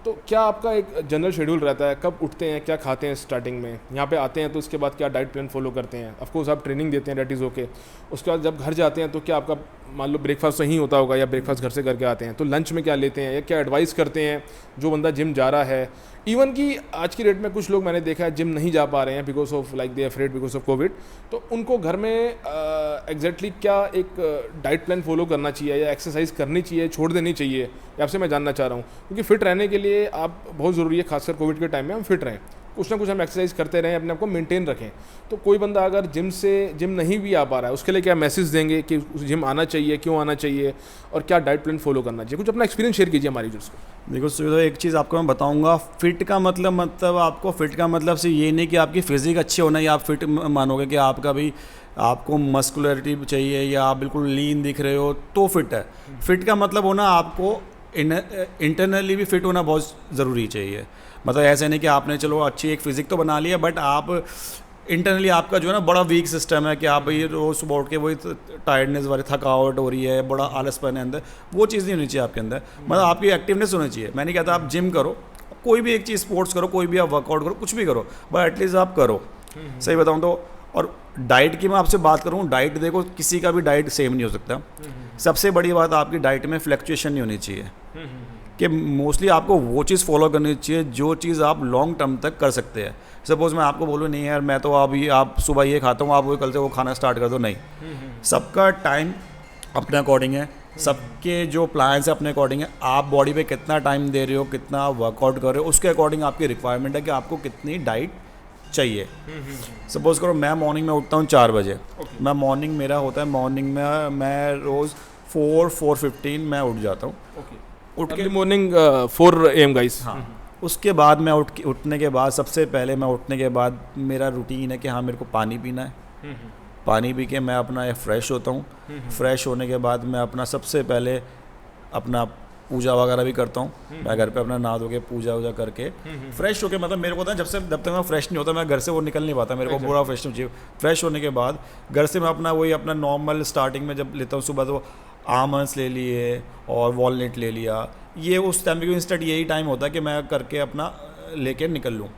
तो क्या आपका एक जनरल शेड्यूल रहता है, कब उठते हैं, क्या खाते हैं स्टार्टिंग में, यहाँ पे आते हैं तो उसके बाद क्या डाइट प्लान फॉलो करते हैं, ऑफ कोर्स आप ट्रेनिंग देते हैं, डेट इज़ ओके, उसके बाद जब घर जाते हैं तो क्या आपका मान लो ब्रेकफास्ट सही होता होगा या ब्रेकफास्ट घर से करके आते हैं, तो लंच में क्या लेते हैं या क्या एडवाइस करते हैं जो बंदा जिम जा रहा है। इवन कि आज की डेट में कुछ लोग मैंने देखा है जिम नहीं जा पा रहे हैं because of like they afraid because of Covid, तो उनको घर में एग्जैक्टली क्या एक डाइट प्लान फॉलो करना चाहिए या एक्सरसाइज करनी चाहिए, छोड़ देनी चाहिए, ये आपसे मैं जानना चाह रहा हूँ, क्योंकि फिट रहने के लिए आप बहुत ज़रूरी है, खासकर कोविड के टाइम में हम फिट रहें, कुछ ना कुछ हम एक्सरसाइज करते रहें, अपने आप को मेंटेन रखें। तो कोई बंदा अगर जिम नहीं भी आ पा रहा है, उसके लिए क्या मैसेज देंगे कि जिम आना चाहिए, क्यों आना चाहिए, और क्या डाइट प्लान फॉलो करना चाहिए, कुछ अपना एक्सपीरियंस शेयर कीजिए हमारे यूजर्स को। देखो सुविधा, एक चीज़ आपको मैं बताऊंगा, फिट का मतलब आपको फिट का मतलब सिर्फ ये नहीं कि आपकी फिजिक अच्छी होना या आप फिट मानोगे कि आपका भी आपको मस्कुलरिटी चाहिए या आप बिल्कुल लीन दिख रहे हो तो फिट है। फिट का मतलब होना आपको इंटरनली भी फिट होना बहुत ज़रूरी चाहिए। मतलब ऐसे नहीं कि आपने चलो अच्छी एक फिजिक तो बना लिया बट आप इंटरनली आपका जो है ना बड़ा वीक सिस्टम है कि आप भाई रोज़ सुबह उठ के वही टायर्डनेस वाली थकावट हो रही है, बड़ा आलसपन है अंदर, वो चीज़ नहीं होनी चाहिए आपके अंदर। मतलब आपकी एक्टिवनेस होनी चाहिए। मैं नहीं कहता आप जिम करो, कोई भी एक चीज़ स्पोर्ट्स करो, कोई भी आप वर्कआउट करो, कुछ भी करो, बट एटलीस्ट आप करो। सही बताऊँ तो। और डाइट की मैं आपसे बात करूँ, डाइट देखो किसी का भी डाइट सेम नहीं हो सकता। सबसे बड़ी बात आपकी डाइट में फ्लक्चुएशन नहीं होनी चाहिए, कि मोस्टली आपको वो चीज़ फॉलो करनी चाहिए जो चीज़ आप लॉन्ग टर्म तक कर सकते हैं। सपोज़ मैं आपको बोलूँ नहीं यार मैं तो अभी आप सुबह ये खाता हूँ, आप वो कल से वो खाना स्टार्ट कर दो, नहीं। सबका टाइम अपने अकॉर्डिंग है, सबके जो प्लान्स है अपने अकॉर्डिंग है। आप बॉडी पे कितना टाइम दे रहे हो, कितना वर्कआउट कर रहे हो, उसके अकॉर्डिंग आपकी रिक्वायरमेंट है कि आपको कितनी डाइट चाहिए। सपोज़ करो मैं मॉर्निंग में उठता हूँ 4 बजे, मैं मॉर्निंग मेरा होता है, मॉर्निंग में मैं रोज़ 4:15 मैं उठ जाता हूँ। उठ के मॉर्निंग 4 AM गाइस। हाँ, उसके बाद मैं उठने के बाद सबसे पहले मैं उठने के बाद मेरा रूटीन है कि हाँ मेरे को पानी पीना है। पानी पी के मैं अपना फ्रेश होता हूँ। फ्रेश होने के बाद मैं अपना सबसे पहले अपना पूजा वगैरह भी करता हूँ। मैं घर पे अपना नहा धो के पूजा वूजा करके फ्रेश होके, मतलब मेरे को होता है जब तक मैं फ्रेश नहीं होता मैं घर से वो निकल नहीं पाता, मेरे को पूरा फ्रेश नहीं चाहिए। फ्रेश होने के बाद घर से मैं अपना वही अपना नॉर्मल स्टार्टिंग में जब लेता हूँ सुबह, तो आमंड्स ले लिए और वॉलनट ले लिया। ये उस टाइम पे इंस्टेंट यही टाइम होता है कि मैं करके अपना लेके निकल लूँ।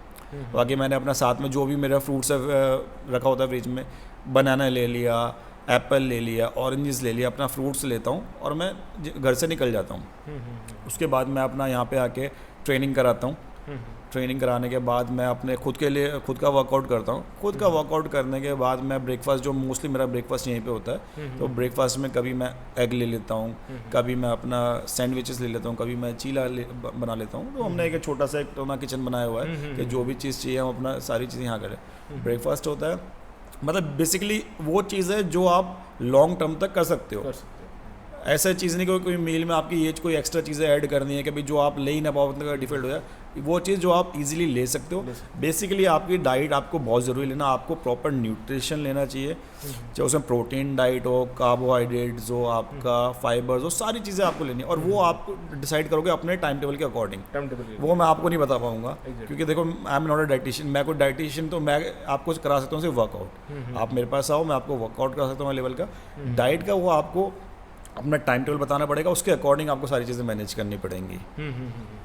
बाकी मैंने अपना साथ में जो भी मेरा फ्रूट्स रखा होता है फ्रिज में, बनाना ले लिया, एप्पल ले लिया, ऑरेंजेस ले लिया, अपना फ्रूट्स लेता हूँ और मैं घर से निकल जाता हूँ। उसके बाद मैं अपना यहाँ पे आके ट्रेनिंग कराता हूँ। ट्रेनिंग कराने के बाद मैं अपने खुद का वर्कआउट करता हूँ। खुद का वर्कआउट करने के बाद मैं ब्रेकफास्ट, जो मोस्टली मेरा ब्रेकफास्ट यहीं पे होता है, तो ब्रेकफास्ट में कभी मैं एग ले लेता हूँ, कभी मैं अपना सैंडविचेस ले लेता हूँ, कभी मैं चीला बना लेता हूँ। तो हमने एक छोटा सा एक टोना किचन बनाया हुआ है कि जो भी चीज़ चाहिए हम अपना सारी चीज़ें यहाँ करें। ब्रेकफास्ट होता है, मतलब बेसिकली वो चीज़ है जो आप लॉन्ग टर्म तक कर सकते हो। ऐसा चीज़ नहीं कि कोई मील में आपकी ये कोई एक्स्ट्रा चीज़ें ऐड करनी है कि भाई जो आप ले ही ना पाओ उतना डिफिकल्ट हो जाए, वो चीज़ जो आप इजीली ले सकते हो। बेसिकली आपकी डाइट आपको बहुत ज़रूरी लेना, आपको प्रॉपर न्यूट्रिशन लेना चाहिए, चाहे उसमें प्रोटीन डाइट हो, कार्बोहाइड्रेट्स हो, आपका फाइबर्स हो, सारी चीज़ें आपको लेनी है। और वो आप डिसाइड करोगे अपने टाइम टेबल के अकॉर्डिंग। वो मैं आपको नहीं बता पाऊंगा क्योंकि देखो I am not a dietitian. मैं कोई डाइटिशियन तो मैं आपको करा सकता हूँ सिर्फ वर्कआउट। आप मेरे पास आओ, मैं आपको वर्कआउट करा सकता हूँ लेवल का। डाइट का वो आपको अपना टाइम टेबल बताना पड़ेगा, उसके अकॉर्डिंग आपको सारी चीज़ें मैनेज करनी पड़ेंगी।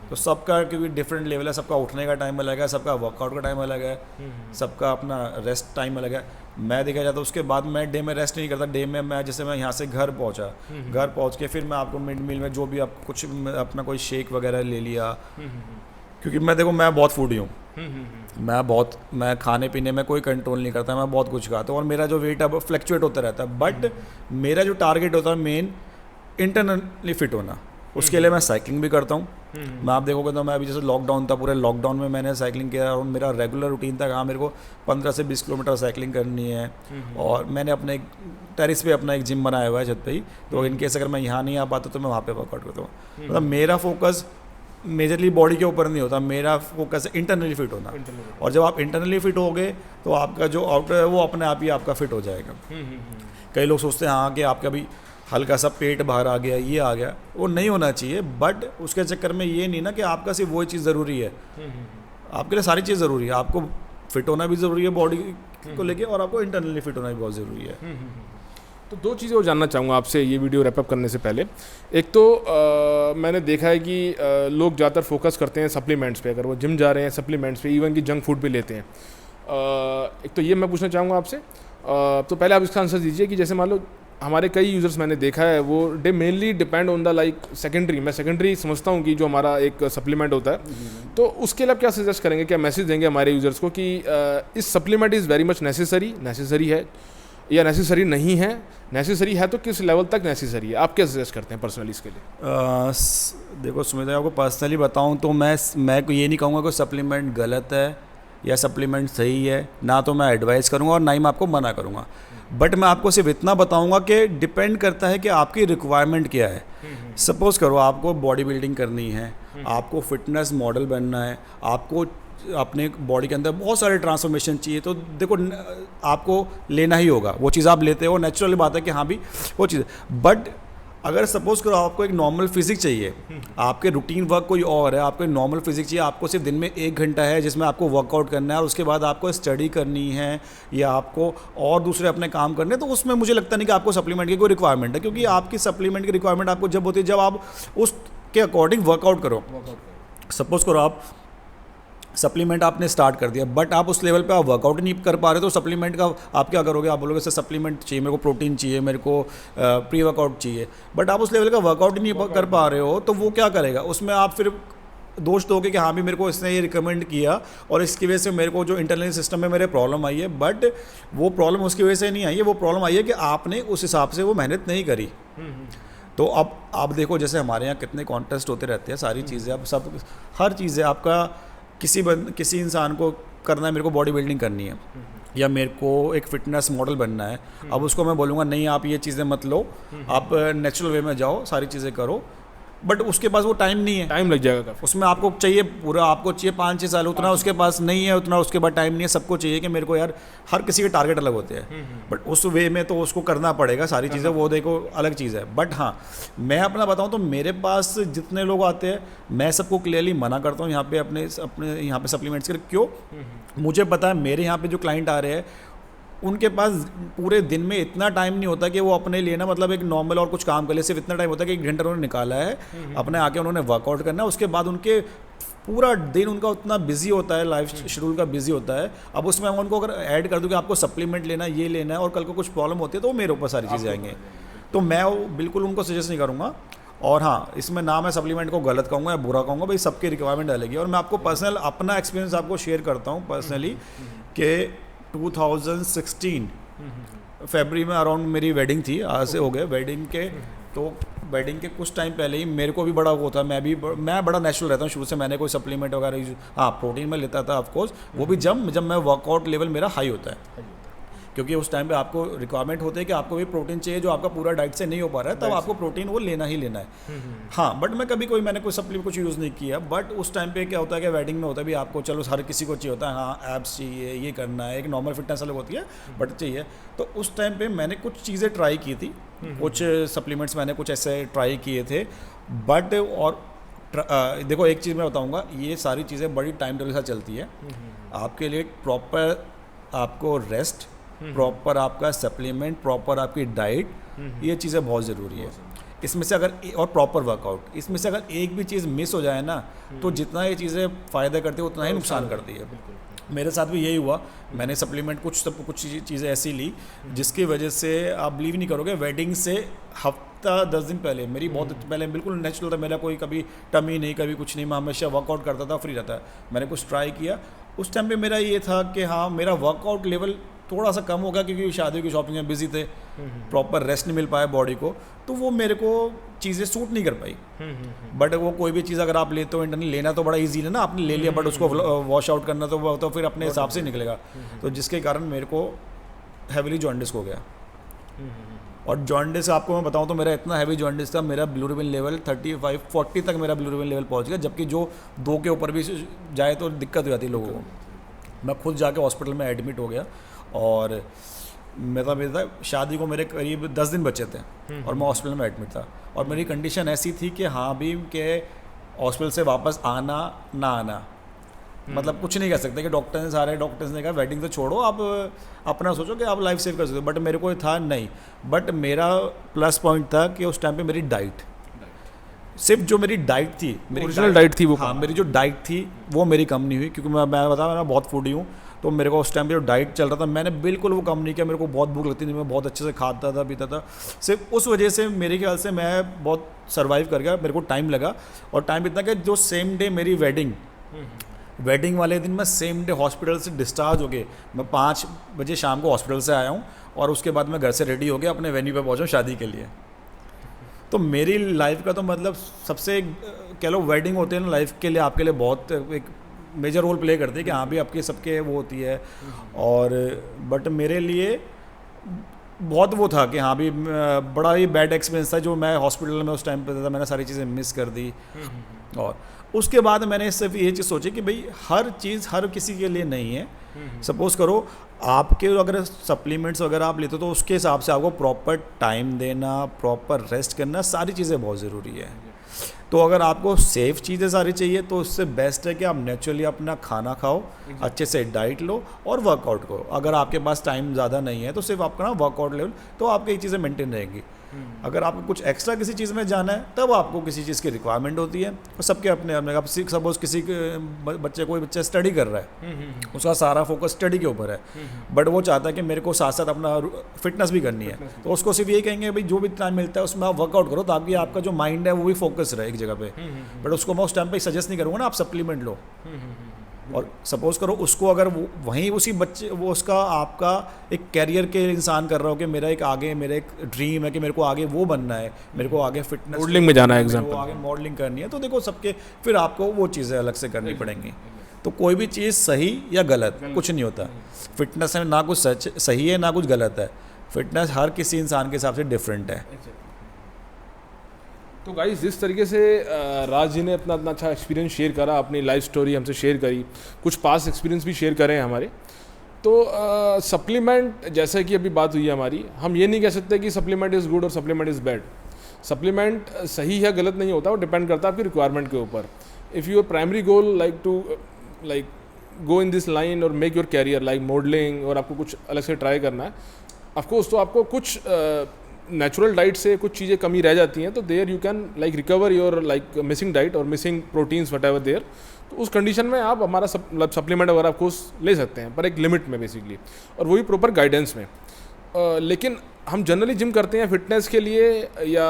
तो सबका क्योंकि डिफरेंट लेवल है, सबका उठने का टाइम अलग है, सबका वर्कआउट का टाइम अलग है, सबका अपना रेस्ट टाइम अलग है। मैं देखा जाता उसके बाद मैं डे में रेस्ट नहीं करता। डे में मैं जैसे मैं यहाँ से घर पहुँचा, घर पहुँच के फिर मैं आपको मिड मील में जो भी आप कुछ अपना कोई शेक वगैरह ले लिया, क्योंकि मैं देखो मैं बहुत फूडी हूँ। मैं खाने पीने में कोई कंट्रोल नहीं करता, मैं बहुत कुछ खाता हूँ और मेरा जो वेट है वो फ्लक्चुएट होता रहता है। बट मेरा जो टारगेट होता है मेन इंटरनली फिट होना, उसके लिए मैं साइकिलिंग भी करता हूँ। मैं आप देखोगे तो मैं अभी जैसे लॉकडाउन था, पूरे लॉकडाउन में मैंने साइकिलिंग किया और मेरा रेगुलर रूटीन था, मेरे को 15 से 20 किलोमीटर साइकिलिंग करनी है। और मैंने अपने टेरिस पे अपना एक जिम बनाया हुआ है छत पे ही, तो इनकेस अगर मैं यहाँ नहीं आ पाता तो मैं वहाँ पे वर्कआउट करता हूँ। मतलब मेरा फोकस मेजरली बॉडी के ऊपर नहीं होता, मेरा फोकस है इंटरनली फिट होना। और जब आप इंटरनली फिट होगे तो आपका जो आउटर है वो अपने आप ही आपका फिट हो जाएगा। कई लोग सोचते हैं हाँ कि आपका भी हल्का सा पेट बाहर आ गया, ये आ गया, वो नहीं होना चाहिए। बट उसके चक्कर में ये नहीं ना कि आपका सिर्फ वही चीज़ ज़रूरी है, आपके लिए सारी चीज़ ज़रूरी है। आपको फिट होना भी ज़रूरी है बॉडी को लेके, और आपको इंटरनली फिट होना भी बहुत ज़रूरी है। तो दो चीज़ें और जानना चाहूँगा आपसे ये वीडियो रैप अप करने से पहले। एक तो मैंने देखा है कि लोग ज़्यादातर फोकस करते हैं सप्लीमेंट्स पे, अगर वो जिम जा रहे हैं सप्लीमेंट्स पे, इवन कि जंक फूड भी लेते हैं। एक तो ये मैं पूछना चाहूँगा आपसे, तो पहले आप इसका आंसर दीजिए कि जैसे मान लो हमारे कई यूज़र्स मैंने देखा है वो mainly depend on the like secondary, मैं सेकेंडरी समझता हूँ कि जो हमारा एक सप्लीमेंट होता है, तो उसके लिए आप क्या सजेस्ट करेंगे, क्या मैसेज देंगे हमारे यूज़र्स को कि इस supplement is very much necessary है या नेसेसरी नहीं है, नेसेसरी है तो किस लेवल तक नेसेसरी है, आप क्या सजेस्ट करते हैं पर्सनली इसके लिए? देखो सुमित, आपको पर्सनली बताऊं तो मैं ये नहीं कहूँगा कि सप्लीमेंट गलत है या सप्लीमेंट सही है, ना तो मैं एडवाइस करूँगा और ना ही मैं आपको मना करूँगा। बट मैं आपको सिर्फ इतना बताऊँगा कि डिपेंड करता है कि आपकी रिक्वायरमेंट क्या है। सपोज़ करो आपको बॉडी बिल्डिंग करनी है, आपको फिटनेस मॉडल बनना है, आपको अपने बॉडी के अंदर बहुत सारे ट्रांसफॉर्मेशन चाहिए, तो देखो आपको लेना ही होगा, वो चीज़ आप लेते हो, नेचुरली बात है कि हाँ भी वो चीज़। बट अगर सपोज करो आपको एक नॉर्मल फिजिक चाहिए, आपके रूटीन वर्क कोई और है, आपको एक नॉर्मल फिजिक चाहिए, आपको सिर्फ दिन में 1 घंटा है जिसमें आपको वर्कआउट करना है और उसके बाद आपको स्टडी करनी है या आपको और दूसरे अपने काम करने हैं, तो उसमें मुझे लगता नहीं कि आपको सप्लीमेंट की कोई रिक्वायरमेंट है, क्योंकि आपकी सप्लीमेंट की रिक्वायरमेंट आपको जब होती है जब आप उसके अकॉर्डिंग वर्कआउट करो। सपोज करो आप सप्लीमेंट आपने स्टार्ट कर दिया बट आप उस लेवल पे आप वर्कआउट नहीं कर पा रहे, तो सप्लीमेंट का आप क्या करोगे, आप बोलोगे सर सप्लीमेंट चाहिए मेरे को, प्रोटीन चाहिए मेरे को, प्री वर्कआउट चाहिए, बट आप उस लेवल का वर्कआउट नहीं कर पा रहे हो, तो वो क्या करेगा, उसमें आप फिर दोष दोगे कि हाँ भी मेरे को इसने ये रिकमेंड किया और इसकी वजह से मेरे को जो इंटरनल सिस्टम में मेरे प्रॉब्लम आई है। बट वो प्रॉब्लम उसकी वजह से नहीं आई है, वो प्रॉब्लम आई है कि आपने उस हिसाब से वो मेहनत नहीं करी। तो अब आप देखो जैसे हमारे यहाँ कितने कॉन्टेस्ट होते रहते हैं, सारी चीज़ें अब सब हर चीज़ है, आपका किसी इंसान को करना है, मेरे को बॉडी बिल्डिंग करनी है या मेरे को एक फिटनेस मॉडल बनना है, अब उसको मैं बोलूँगा नहीं आप ये चीज़ें मत लो, आप नेचुरल वे में जाओ, सारी चीज़ें करो, बट उसके पास वो टाइम नहीं है, टाइम लग जाएगा काफी। उसमें आपको चाहिए पूरा, आपको चाहिए 5-6 साल, उतना उसके पास नहीं है, उतना उसके बाद टाइम नहीं है। सबको चाहिए कि मेरे को यार, हर किसी के टारगेट अलग होते हैं, बट उस वे में तो उसको करना पड़ेगा सारी चीज़ें, वो देखो अलग चीज़ है। बट हाँ, मैं अपना बताऊँ तो मेरे पास जितने लोग आते हैं मैं सबको क्लियरली मना करता हूँ यहाँ पे अपने यहाँ पे सप्लीमेंट्स के। क्यों? मुझे पता है मेरे यहाँ पे जो क्लाइंट आ रहे हैं उनके पास पूरे दिन में इतना टाइम नहीं होता कि वो अपने लिए ना मतलब एक नॉर्मल और कुछ काम कर ले, सिर्फ इतना टाइम होता है कि 1 घंटा उन्होंने निकाला है अपने आके उन्होंने वर्कआउट करना है, उसके बाद उनके पूरा दिन उनका उतना बिजी होता है, लाइफ शेड्यूल का बिजी होता है। अब उसमें मैं उनको अगर ऐड कर दूँ कि आपको सप्लीमेंट लेना ये लेना है और कल को कुछ प्रॉब्लम होती है तो वो मेरे ऊपर सारी चीज़ें आएंगे, तो मैं बिल्कुल उनको सजेस्ट नहीं करूँगा। और हाँ, इसमें ना मैं सप्लीमेंट को गलत कहूँगा या बुरा कहूँगा, भाई सबकी रिक्वायरमेंट अलग है। और मैं आपको पर्सनल अपना एक्सपीरियंस आपको शेयर करता हूँ पर्सनली कि 2016 फरवरी में अराउंड मेरी वेडिंग थी, आज से हो गए वेडिंग के, तो वेडिंग के कुछ टाइम पहले ही मेरे को भी बड़ा वो था, मैं बड़ा नेचुरल रहता हूँ शुरू से, मैंने कोई सप्लीमेंट वगैरह हाँ प्रोटीन में लेता था ऑफकोर्स, वो भी जब मैं वर्कआउट लेवल मेरा हाई होता है, क्योंकि उस टाइम पे आपको रिक्वायरमेंट होती है कि आपको भी प्रोटीन चाहिए जो आपका पूरा डाइट से नहीं हो पा रहा है, तब आपको प्रोटीन वो लेना ही लेना है। हाँ, बट मैं मैंने कोई सप्लीमेंट कुछ यूज़ नहीं किया। बट उस टाइम पे क्या होता है कि वेडिंग में होता है भी आपको, चलो हर किसी को चाहिए होता है, हाँ एब्स चाहिए, ये करना है, एक नॉर्मल फिटनेस अलग होती है बट चाहिए। तो उस टाइम पर मैंने कुछ चीज़ें ट्राई की थी, कुछ सप्लीमेंट्स मैंने कुछ ऐसे ट्राई किए थे, बट और देखो एक चीज़ मैं बताऊँगा, ये सारी चीज़ें बड़ी टाइम टेबल के साथ चलती है। आपके लिए प्रॉपर आपको रेस्ट, प्रॉपर आपका सप्लीमेंट, प्रॉपर आपकी डाइट, ये चीज़ें बहुत ज़रूरी है। इसमें से अगर और प्रॉपर वर्कआउट, इसमें से अगर एक भी चीज़ मिस हो जाए ना तो जितना ये चीज़ें फ़ायदा करती है उतना ही नुकसान करती है। मेरे साथ भी यही हुआ, मैंने सप्लीमेंट कुछ चीज़ें ऐसी ली जिसकी वजह से आप बिलीव नहीं करोगे, वेडिंग से हफ्ता 10 दिन पहले मेरी बहुत पहले बिल्कुल नेचुरल था, मेरा कोई कभी टमी नहीं, कभी कुछ नहीं, मैं हमेशा वर्कआउट करता था, फ्री रहता। मैंने कुछ ट्राई किया, उस टाइम पे मेरा ये था कि हाँ मेरा वर्कआउट लेवल थोड़ा सा कम हो गया क्योंकि शादी की शॉपिंग में बिजी थे, प्रॉपर रेस्ट नहीं मिल पाया बॉडी को, तो वो मेरे को चीज़ें सूट नहीं कर पाई। बट वो कोई भी चीज़ अगर आप लेते हो इंटरनली, लेना तो बड़ा इजी है ना, आपने ले लिया, बट उसको वॉश आउट करना तो फिर अपने हिसाब से निकलेगा, तो जिसके कारण मेरे को हैविली जॉन्डिस हो गया। और जॉन्डिस आपको मैं बताऊं तो मेरा इतना हैवी जॉन्डिस था, मेरा बिलिरुबिन लेवल 35-40 तक मेरा बिलिरुबिन लेवल पहुंच गया, जबकि जो 2 के ऊपर भी जाए तो दिक्कत हो जाती है लोगों को। मैं खुद जाके हॉस्पिटल में एडमिट हो गया, और मेरा शादी को मेरे करीब 10 दिन बचे थे और मैं हॉस्पिटल में एडमिट था, और मेरी कंडीशन ऐसी थी कि हाँ भी के हॉस्पिटल से वापस आना ना आना, मतलब कुछ नहीं कह सकते कि सारे डॉक्टर्स ने कहा वेडिंग तो छोड़ो, आप अपना सोचो कि आप लाइफ सेव कर सकते हो, बट मेरे को था नहीं। बट मेरा प्लस पॉइंट था कि उस टाइम पे मेरी डाइट, सिर्फ जो मेरी डाइट थी, मेरी ओरिजिनल डाइट थी वो, हाँ मेरी जो डाइट थी वो मेरी कम नहीं हुई, क्योंकि मैं बता मैं बहुत फूडी हूँ, तो मेरे को उस टाइम पे जो डाइट चल रहा था मैंने बिल्कुल वो कम नहीं किया। मेरे को बहुत भूख लगती थी, मैं बहुत अच्छे से खाता था पीता था, सिर्फ उस वजह से मेरे ख्याल से मैं बहुत सर्वाइव कर गया। मेरे को टाइम लगा, और टाइम इतना कि जो सेम डे मेरी वेडिंग वाले दिन मैं सेम डे हॉस्पिटल से डिस्चार्ज हो गए, मैं 5 बजे शाम को हॉस्पिटल से आया हूँ, और उसके बाद मैं घर से रेडी हो गया अपने वेन्यू पे पहुँचा शादी के लिए। तो मेरी लाइफ का तो मतलब सबसे कह लो वेडिंग होती है ना लाइफ के लिए, आपके लिए बहुत एक मेजर रोल प्ले करती है कि हाँ भी आपके सबके वो होती है। और बट मेरे लिए बहुत वो था कि हाँ भी बड़ा ही बैड एक्सपीरियंस था जो मैं हॉस्पिटल में उस टाइम पे था, मैंने सारी चीज़ें मिस कर दी। और उसके बाद मैंने सिर्फ ये चीज़ सोची कि भाई हर चीज़ हर किसी के लिए नहीं है। सपोज़ करो आपके अगर सप्लीमेंट्स वगैरह आप लेते हो तो उसके हिसाब से आपको प्रॉपर टाइम देना, प्रॉपर रेस्ट करना, सारी चीज़ें बहुत ज़रूरी है। तो अगर आपको सेफ़ चीज़ें सारी चाहिए तो उससे बेस्ट है कि आप नेचुरली अपना खाना खाओ, अच्छे से डाइट लो और वर्कआउट करो। अगर आपके पास टाइम ज़्यादा नहीं है तो सिर्फ आपका ना वर्कआउट लेवल, तो आपकी ये चीज़ें मेंटेन रहेंगी। अगर आपको कुछ एक्स्ट्रा किसी चीज़ में जाना है तब आपको किसी चीज़ की रिक्वायरमेंट होती है, और सबके अपने अपने। आप सपोज किसी कोई बच्चा स्टडी कर रहा है, उसका सारा फोकस स्टडी के ऊपर है, बट वो चाहता है कि मेरे को साथ साथ अपना फिटनेस भी करनी है, तो उसको सिर्फ यही कहेंगे भाई जो भी टाइम मिलता है उसमें आप वर्कआउट करो ताकि आपका जो माइंड है वो भी फोकस रहे एक जगह पे। बट उसको मैं उस टाइम पे सजेस्ट नहीं करूँगा ना आप सप्लीमेंट लो। और सपोज़ करो उसको अगर वो वहीं उसी बच्चे वो उसका आपका एक कैरियर के इंसान कर रहा हो कि मेरा एक ड्रीम है कि मेरे को आगे वो बनना है, मेरे को आगे फिटनेस मॉडलिंग में जाना है, एग्जाम्पल आगे मॉडलिंग करनी है, तो देखो सबके फिर आपको वो चीज़ें अलग से करनी पड़ेंगी। तो कोई भी चीज़ सही या गलत कुछ नहीं होता। फिटनेस में ना कुछ सही है ना कुछ गलत है, फिटनेस हर किसी इंसान के हिसाब से डिफरेंट है। तो गाइस जिस तरीके से राज जी ने अपना इतना अच्छा एक्सपीरियंस शेयर करा, अपनी लाइफ स्टोरी हमसे शेयर करी, कुछ पास्ट एक्सपीरियंस भी शेयर करें हमारे, तो सप्लीमेंट जैसे कि अभी बात हुई है हमारी, हम ये नहीं कह सकते कि सप्लीमेंट इज़ गुड और सप्लीमेंट इज़ बैड। सप्लीमेंट सही या गलत नहीं होता, वो डिपेंड करता है आपकी रिक्वायरमेंट के ऊपर। If your primary goal like go in this line or make your career like modelling, और आपको कुछ अलग से ट्राई करना है, ऑफकोर्स तो आपको कुछ नेचुरल डाइट से कुछ चीज़ें कमी रह जाती हैं, तो there you can like recover your like missing diet और missing proteins whatever there. तो उस कंडीशन में आप हमारा सप्लीमेंट वगैरह कोर्स ले सकते हैं, पर एक लिमिट में बेसिकली, और वही प्रॉपर गाइडेंस में। लेकिन हम जनरली जिम करते हैं फिटनेस के लिए या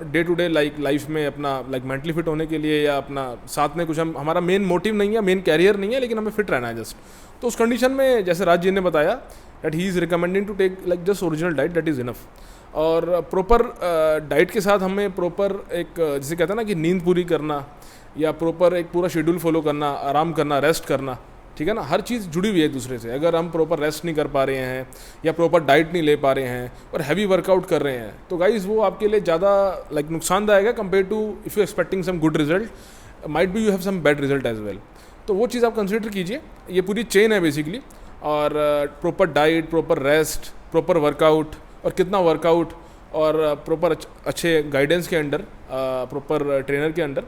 डे टू डे लाइफ में अपना मेंटली फिट होने के लिए, या अपना साथ में कुछ हमारा मेन मोटिव नहीं है, मेन कैरियर नहीं है, लेकिन हमें फिट रहना है जस्ट। तो उस कंडीशन में जैसे राज जी ने बताया that he is recommending to take like just original diet, that is enough. और प्रॉपर डाइट के साथ हमें प्रॉपर एक जैसे कहते हैं ना कि नींद पूरी करना, या प्रॉपर एक पूरा शेड्यूल फॉलो करना, आराम करना, रेस्ट करना, ठीक है ना, हर चीज़ जुड़ी हुई है एक दूसरे से। अगर हम प्रॉपर रेस्ट नहीं कर पा रहे हैं या प्रॉपर डाइट नहीं ले पा रहे हैं और हैवी वर्कआउट कर रहे हैं, तो गाइस वो आपके लिए ज़्यादा लाइक नुकसानदायक है compare to if you expecting some good result, might be you have some bad result as well. तो वो चीज़ आप कंसिडर कीजिए, ये पूरी चेन है बेसिकली। और proper diet, proper rest, proper workout, और कितना वर्कआउट, और प्रॉपर अच्छे गाइडेंस के अंडर, प्रॉपर ट्रेनर के अंडर,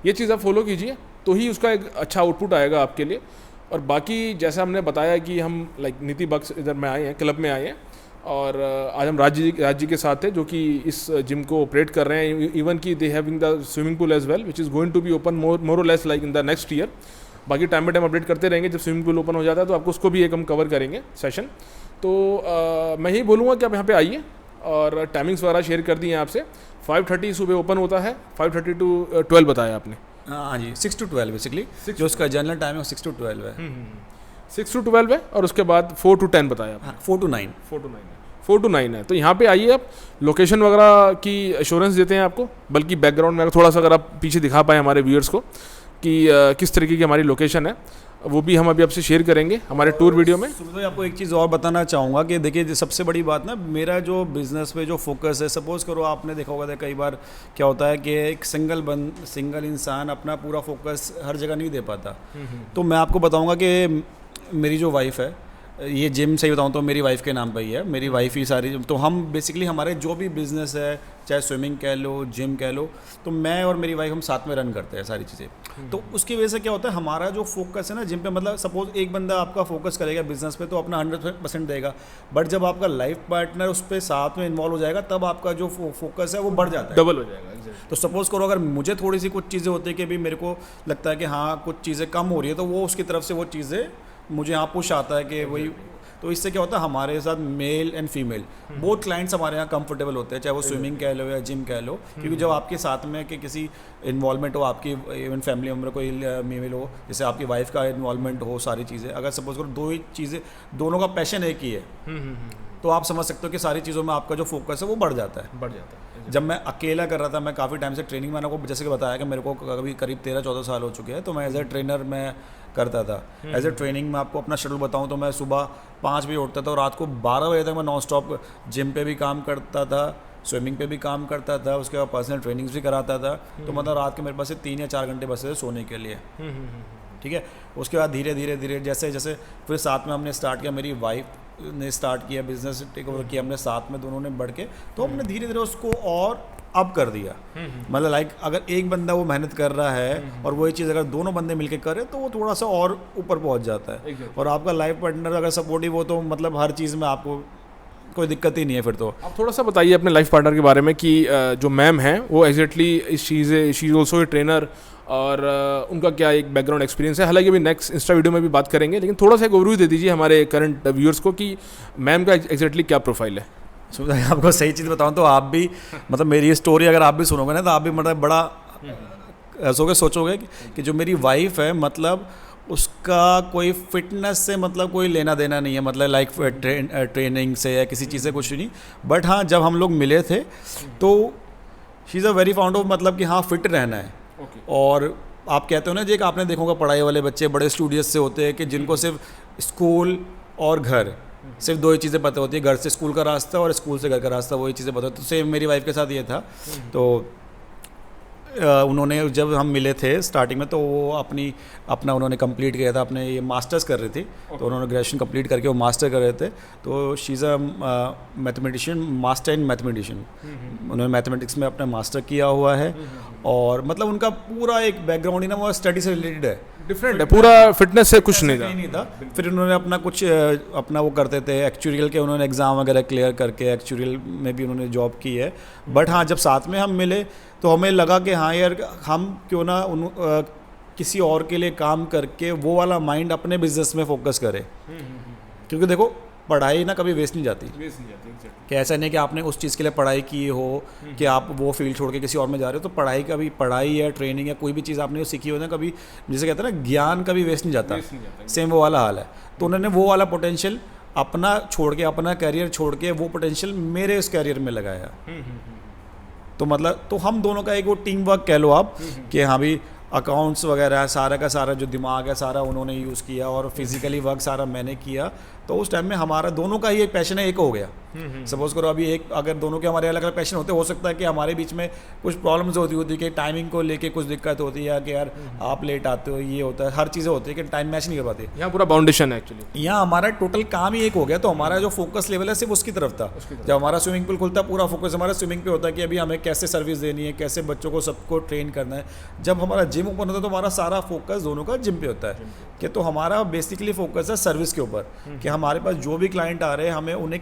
ये चीज़ आप फॉलो कीजिए तो ही उसका एक अच्छा आउटपुट आएगा आपके लिए। और बाकी जैसा हमने बताया कि हम लाइक नीति बक्स इधर में आए हैं, क्लब में आए हैं, और आज हम राज जी के साथ थे जो कि इस जिम को ऑपरेट कर रहे हैं। इवन कि they having the swimming pool as well which is going to be open more or less like in the next year. बाकी टाइम बाई टाइम अपडेट करते रहेंगे, जब स्विमिंग पूल ओपन हो जाता है तो आपको उसको भी एक हम कवर करेंगे सेशन। तो मैं यही बोलूँगा कि आप यहाँ पे आइए, और टाइमिंग्स वगैरह शेयर कर दी हैं आपसे। 5:30 सुबह ओपन होता है, 5:30 to 12 बताया आपने। हाँ जी, 6 to 12 बेसिकली, जो उसका जनरल टाइम है 6 to 12 है। 6 to 12 है, और उसके बाद 4 to 10 बताया आपने। 4 to 9 4 to 9 है। तो यहाँ पे आइए आप, लोकेशन वगैरह की एश्योरेंस देते हैं आपको, बल्कि बैकग्राउंड में थोड़ा सा अगर आप पीछे दिखा पाए हमारे व्यूअर्स को कि किस तरीके की हमारी लोकेशन है। वो भी हम अभी आपसे शेयर करेंगे हमारे टूर वीडियो में। सुमित भाई, आपको एक चीज़ और बताना चाहूँगा कि देखिए सबसे बड़ी बात ना, मेरा जो बिज़नेस पे जो फोकस है, सपोज़ करो आपने देखा होगा कई बार क्या होता है कि एक सिंगल इंसान अपना पूरा फोकस हर जगह नहीं दे पाता। तो मैं आपको बताऊँगा कि मेरी जो वाइफ है, ये जिम सही बताऊँ तो मेरी वाइफ के नाम पर ही है, मेरी वाइफ ही सारी। तो हम बेसिकली हमारे जो भी बिज़नेस है, चाहे स्विमिंग कह लो, जिम कह लो, तो मैं और मेरी वाइफ हम साथ में रन करते हैं सारी चीज़ें। तो उसकी वजह से क्या होता है, हमारा जो फोकस है ना जिम पे, मतलब सपोज एक बंदा आपका फोकस करेगा बिजनेस पे तो अपना 100% देगा, बट जब आपका लाइफ पार्टनर उस पर साथ में इन्वॉल्व हो जाएगा तब आपका जो फोकस है वो बढ़ जाता है, डबल हो जाएगा। तो सपोज़ करो अगर मुझे थोड़ी सी कुछ चीज़ें होती है कि अभी मेरे को लगता है कि हाँ कुछ चीज़ें कम हो रही है, तो वो उसकी तरफ से वो चीज़ें मुझे यहाँ पुश आता है कि वही। तो इससे क्या होता है, हमारे साथ male and female both clients हमारे यहाँ कंफर्टेबल होते हैं, चाहे वो स्विमिंग कह लो या जिम कह लो, क्योंकि जब आपके साथ में कि किसी इन्वॉल्वमेंट हो, आपकी इवन फैमिली मेम्बर कोई मेल हो, जैसे आपकी वाइफ का इन्वॉल्वमेंट हो, सारी चीज़ें अगर सपोज करो दो ही चीज़ें, दोनों का पैशन एक ही है, तो आप समझ सकते हो कि सारी चीज़ों में आपका जो फोकस है वो बढ़ जाता है। जब मैं अकेला कर रहा था, मैं काफ़ी टाइम से ट्रेनिंग, मैंने को जैसे कि बताया कि मेरे को कभी करीब 13-14 साल हो चुके हैं, तो मैं एज ए ट्रेनर मैं करता था। एज ए ट्रेनिंग में आपको अपना शेड्यूल बताऊं तो मैं सुबह 5 बजे उठता था और रात को 12 बजे तक मैं नॉन स्टॉप जिम पे भी काम करता था, स्विमिंग पे भी काम करता था, उसके बाद पर्सनल ट्रेनिंग्स भी कराता था। तो मतलब रात के मेरे पास से 3 या 4 घंटे बचे थे सोने के लिए, ठीक है। उसके बाद धीरे धीरे जैसे जैसे फिर साथ में हमने स्टार्ट किया, मेरी वाइफ ने स्टार्ट किया, बिजनेस टेक ओवर किया हमने साथ में, दोनों ने बढ़ के, तो हमने धीरे धीरे उसको और अप कर दिया। मतलब लाइक अगर एक बंदा वो मेहनत कर रहा है और वही चीज़ अगर दोनों बंदे मिलके करें तो वो थोड़ा सा और ऊपर पहुंच जाता है। और आपका लाइफ पार्टनर अगर सपोर्टिव हो तो मतलब हर चीज़ में आपको कोई दिक्कत ही नहीं है फिर तो। आप थोड़ा सा बताइए अपने लाइफ पार्टनर के बारे में कि जो मैम हैं वो एग्जैक्टली इस चीज़ she is also a trainer, और उनका क्या एक बैकग्राउंड एक्सपीरियंस है। हालांकि अभी नेक्स्ट इंस्टा वीडियो में भी बात करेंगे, लेकिन थोड़ा सा एक ओवरव्यू दे दीजिए हमारे करंट व्यूअर्स को कि मैम का एग्जैक्टली क्या प्रोफाइल है। आपको सही चीज़ बताऊं तो आप भी मतलब मेरी ये स्टोरी अगर आप भी सुनोगे ना तो आप भी मतलब बड़ा सोचोगे कि जो मेरी वाइफ है मतलब उसका कोई फिटनेस से मतलब कोई लेना देना नहीं है, मतलब लाइक ट्रेनिंग से या किसी चीज़ से कुछ नहीं। बट हाँ जब हम लोग मिले थे तो she is a very found of मतलब कि हाँ फिट रहना है। और आप कहते हो ना जी, आपने देखोगा पढ़ाई वाले बच्चे बड़े स्टूडियस से होते हैं कि जिनको सिर्फ स्कूल और घर, सिर्फ दो ही चीज़ें पता होती है, घर से स्कूल का रास्ता और स्कूल से घर का रास्ता, वही चीज़ें पता होती। तो सेम मेरी वाइफ के साथ ये था। तो उन्होंने जब हम मिले थे स्टार्टिंग में तो वो अपना उन्होंने कंप्लीट किया था, अपने ये मास्टर्स कर रही थी। तो उन्होंने ग्रेजुएशन कंप्लीट करके वो मास्टर कर रहे थे। तो she is a mathematician, master in mathematician. उन्होंने मैथमेटिक्स में अपना मास्टर किया हुआ है और मतलब उनका पूरा एक बैकग्राउंड ही ना वो स्टडी से रिलेटेड है, डिफरेंट है, पूरा फिटनेस से कुछ नहीं था। फिर उन्होंने अपना कुछ अपना वो करते थे एक्चुरियल के, उन्होंने एग्ज़ाम वगैरह क्लियर करके एक्चुरियल में भी उन्होंने जॉब की है। बट हाँ जब साथ में हम मिले तो हमें लगा कि हाँ यार हम क्यों ना किसी और के लिए काम करके वो वाला माइंड अपने बिजनेस में फोकस करें। क्योंकि देखो पढ़ाई ना कभी वेस्ट नहीं जाती, कि ऐसा नहीं कि आपने उस चीज़ के लिए पढ़ाई की हो कि आप वो फील्ड छोड़ के किसी और में जा रहे हो। तो पढ़ाई का भी, पढ़ाई या ट्रेनिंग या कोई भी चीज़ आपने सीखी हो ना, कभी जैसे कहते हैं ना ज्ञान कभी वेस्ट नहीं जाता, सेम वो वाला हाल है। तो उन्होंने वो वाला पोटेंशियल अपना छोड़ के, अपना कैरियर छोड़ के वो पोटेंशियल मेरे उस कैरियर में लगाया। तो मतलब तो हम दोनों का एक वो टीम वर्क कह लो आप कि हाँ भी अकाउंट्स वगैरह सारा का सारा जो दिमाग है सारा उन्होंने यूज़ किया और फिजिकली वर्क सारा मैंने किया। तो उस टाइम में हमारा दोनों का ही एक पैशन है, एक हो गया। सपोज करो अभी एक अगर दोनों के हमारे अलग अलग पैशन होते, हो सकता है कि हमारे बीच में कुछ प्रॉब्लम्स होती कि टाइमिंग को लेके कुछ दिक्कत होती है, या कि यार आप लेट आते हो, ये होता है, हर चीज़ें होती है कि टाइम मैच नहीं कर पाती। यहाँ पूरा बाउंडेशन है एक्चुअली, यहाँ हमारा टोटल काम ही एक हो गया। तो हमारा जो फोकस लेवल है सिर्फ उसकी तरफ था। जब हमारा स्विमिंग पूल खुलता पूरा फोकस हमारा स्विमिंग पे होता है कि अभी हमें कैसे सर्विस देनी है, कैसे बच्चों को सबको ट्रेन करना है। जब हमारा जिम ओपन होता है तो हमारा सारा फोकस दोनों का जिम पे होता है कि तो हमारा बेसिकली फोकस है सर्विस के ऊपर कि हमारे पास जो भी क्लाइंट आ रहे हैं हमें उन्हें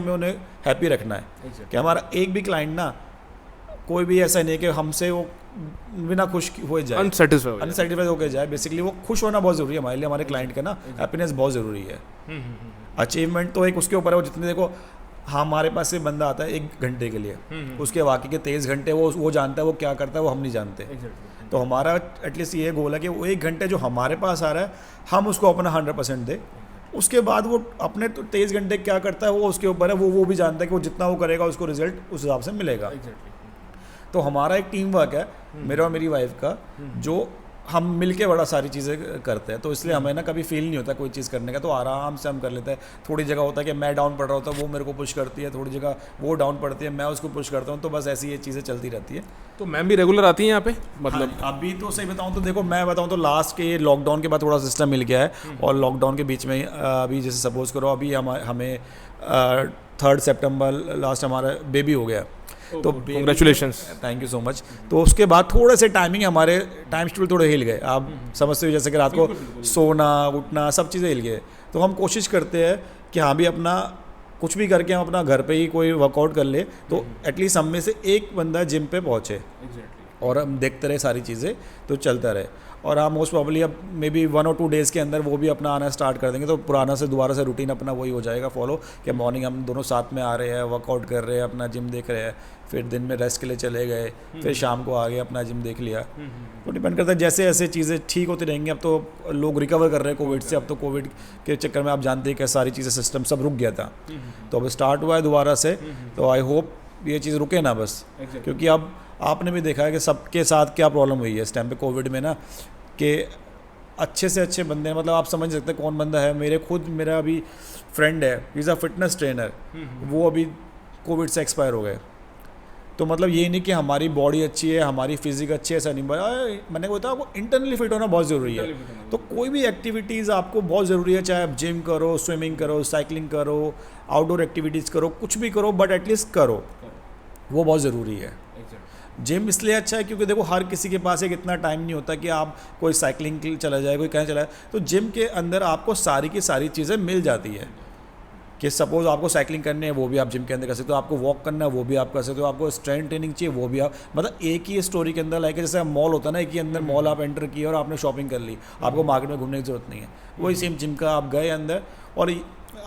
हैप्पी रखना है। कि हमारा एक भी क्लाइंट ना कोई भी ऐसा नहीं है कि हमसे वो बिना खुश हो जाए, अनसेटिस्फाइड होकर जाए। बेसिकली वो खुश होना बहुत ज़रूरी है हमारे लिए, हमारे क्लाइंट का ना हैप्पीनेस बहुत ज़रूरी है। अचीवमेंट तो एक उसके ऊपर है, वो जितने देखो हमारे पास से बंदा आता है 1 घंटे के लिए, उसके बाकी के 23 घंटे वो जानता है वो क्या करता है, वो हम नहीं जानते। तो हमारा एटलीस्ट ये गोल है कि वो 1 घंटे जो हमारे पास आ रहा है हम उसको अपना 100% दे। उसके बाद वो अपने 23 घंटे क्या करता है वो उसके ऊपर है, वो भी जानता है कि वो जितना वो करेगा उसको रिजल्ट उस हिसाब से मिलेगा। तो हमारा एक टीम वर्क है मेरा और मेरी वाइफ का, जो हम मिलके बड़ा सारी चीज़ें करते हैं, तो इसलिए हमें ना कभी फील नहीं होता कोई चीज़ करने का, तो आराम से हम कर लेते हैं। थोड़ी जगह होता है कि मैं डाउन पड़ रहा होता हूँ, वो मेरे को पुश करती है, थोड़ी जगह वो डाउन पड़ती है, मैं उसको पुश करता हूँ, तो बस ऐसी ये चीज़ें चलती रहती है। तो मैम भी रेगुलर आती हैं यहाँ पे मतलब? हाँ, अभी तो सही बताऊँ तो देखो, मैं बताऊँ तो लास्ट के लॉकडाउन के बाद थोड़ा सिस्टम मिल गया है, और लॉकडाउन के बीच में अभी जैसे सपोज करो अभी हमें 3 सितंबर लास्ट हमारा बेबी हो गया, तो congratulations, thank you so much. तो उसके बाद थोड़े से टाइमिंग हमारे टाइम शेड्यूल थोड़े हिल गए, आप समझते हो, जैसे कि रात को सोना उठना सब चीज़ें हिल गए। तो हम कोशिश करते हैं कि हाँ भी अपना कुछ भी करके हम अपना घर पे ही कोई वर्कआउट कर ले, तो एटलीस्ट हम में से एक बंदा जिम पे पहुँचे, और हम देखते रहे सारी चीज़ें, तो चलता रहे। और हम मोस्ट प्रॉब्ली अब मे बी 1 और 2 डेज़ के अंदर वो भी अपना आना स्टार्ट कर देंगे, तो पुराना से दोबारा से रूटीन अपना वही हो जाएगा फॉलो, कि मॉर्निंग हम दोनों साथ में आ रहे हैं, वर्कआउट कर रहे हैं, अपना जिम देख रहे हैं, फिर दिन में रेस्ट के लिए चले गए, फिर शाम को आ गए अपना जिम देख लिया। तो डिपेंड करता है, जैसे ऐसे चीज़ें ठीक होती रहेंगी। अब तो लोग रिकवर कर रहे हैं कोविड से, अब तो कोविड के चक्कर में आप जानते हैं कि सारी चीज़ें सिस्टम सब रुक गया था, तो अब स्टार्ट हुआ है दोबारा से, तो आई होप ये चीज़ रुके ना बस, क्योंकि अब आपने भी देखा है कि सबके साथ क्या प्रॉब्लम हुई है इस टाइम पे कोविड में ना, कि अच्छे से अच्छे बंदे, मतलब आप समझ सकते हैं कौन बंदा है। मेरा अभी फ्रेंड है, he is a fitness trainer, वो अभी कोविड से एक्सपायर हो गए। तो मतलब ये नहीं कि हमारी बॉडी अच्छी है, हमारी फिजिक अच्छी है, ऐसा नहीं। मैंने बताया आपको इंटरनली फिट होना बहुत ज़रूरी है, तो कोई भी एक्टिविटीज़ आपको बहुत ज़रूरी है, चाहे आप जिम करो, स्विमिंग करो, साइकिलिंग करो, आउटडोर एक्टिविटीज़ करो, कुछ भी करो, बट एटलीस्ट करो, वो बहुत ज़रूरी है। जिम इसलिए अच्छा है क्योंकि देखो हर किसी के पास एक इतना टाइम नहीं होता कि आप कोई साइकिलिंग के लिए चला जाए, कोई कहीं चला जाए, तो जिम के अंदर आपको सारी की सारी चीज़ें मिल जाती है। कि सपोज़ आपको साइकिलिंग करनी है, वो भी आप जिम के अंदर कर सकते हो, आपको वॉक करना है, वो भी आप कर सकते हो, आपको स्ट्रेंथ ट्रेनिंग चाहिए, वो भी आप, मतलब एक ही स्टोरी के अंदर, लाइक जैसे मॉल होता है ना, एक ही अंदर मॉल आप एंटर किए और आपने शॉपिंग कर ली, आपको मार्केट में घूमने की जरूरत नहीं है। वही सेम जिम का आप गए अंदर, और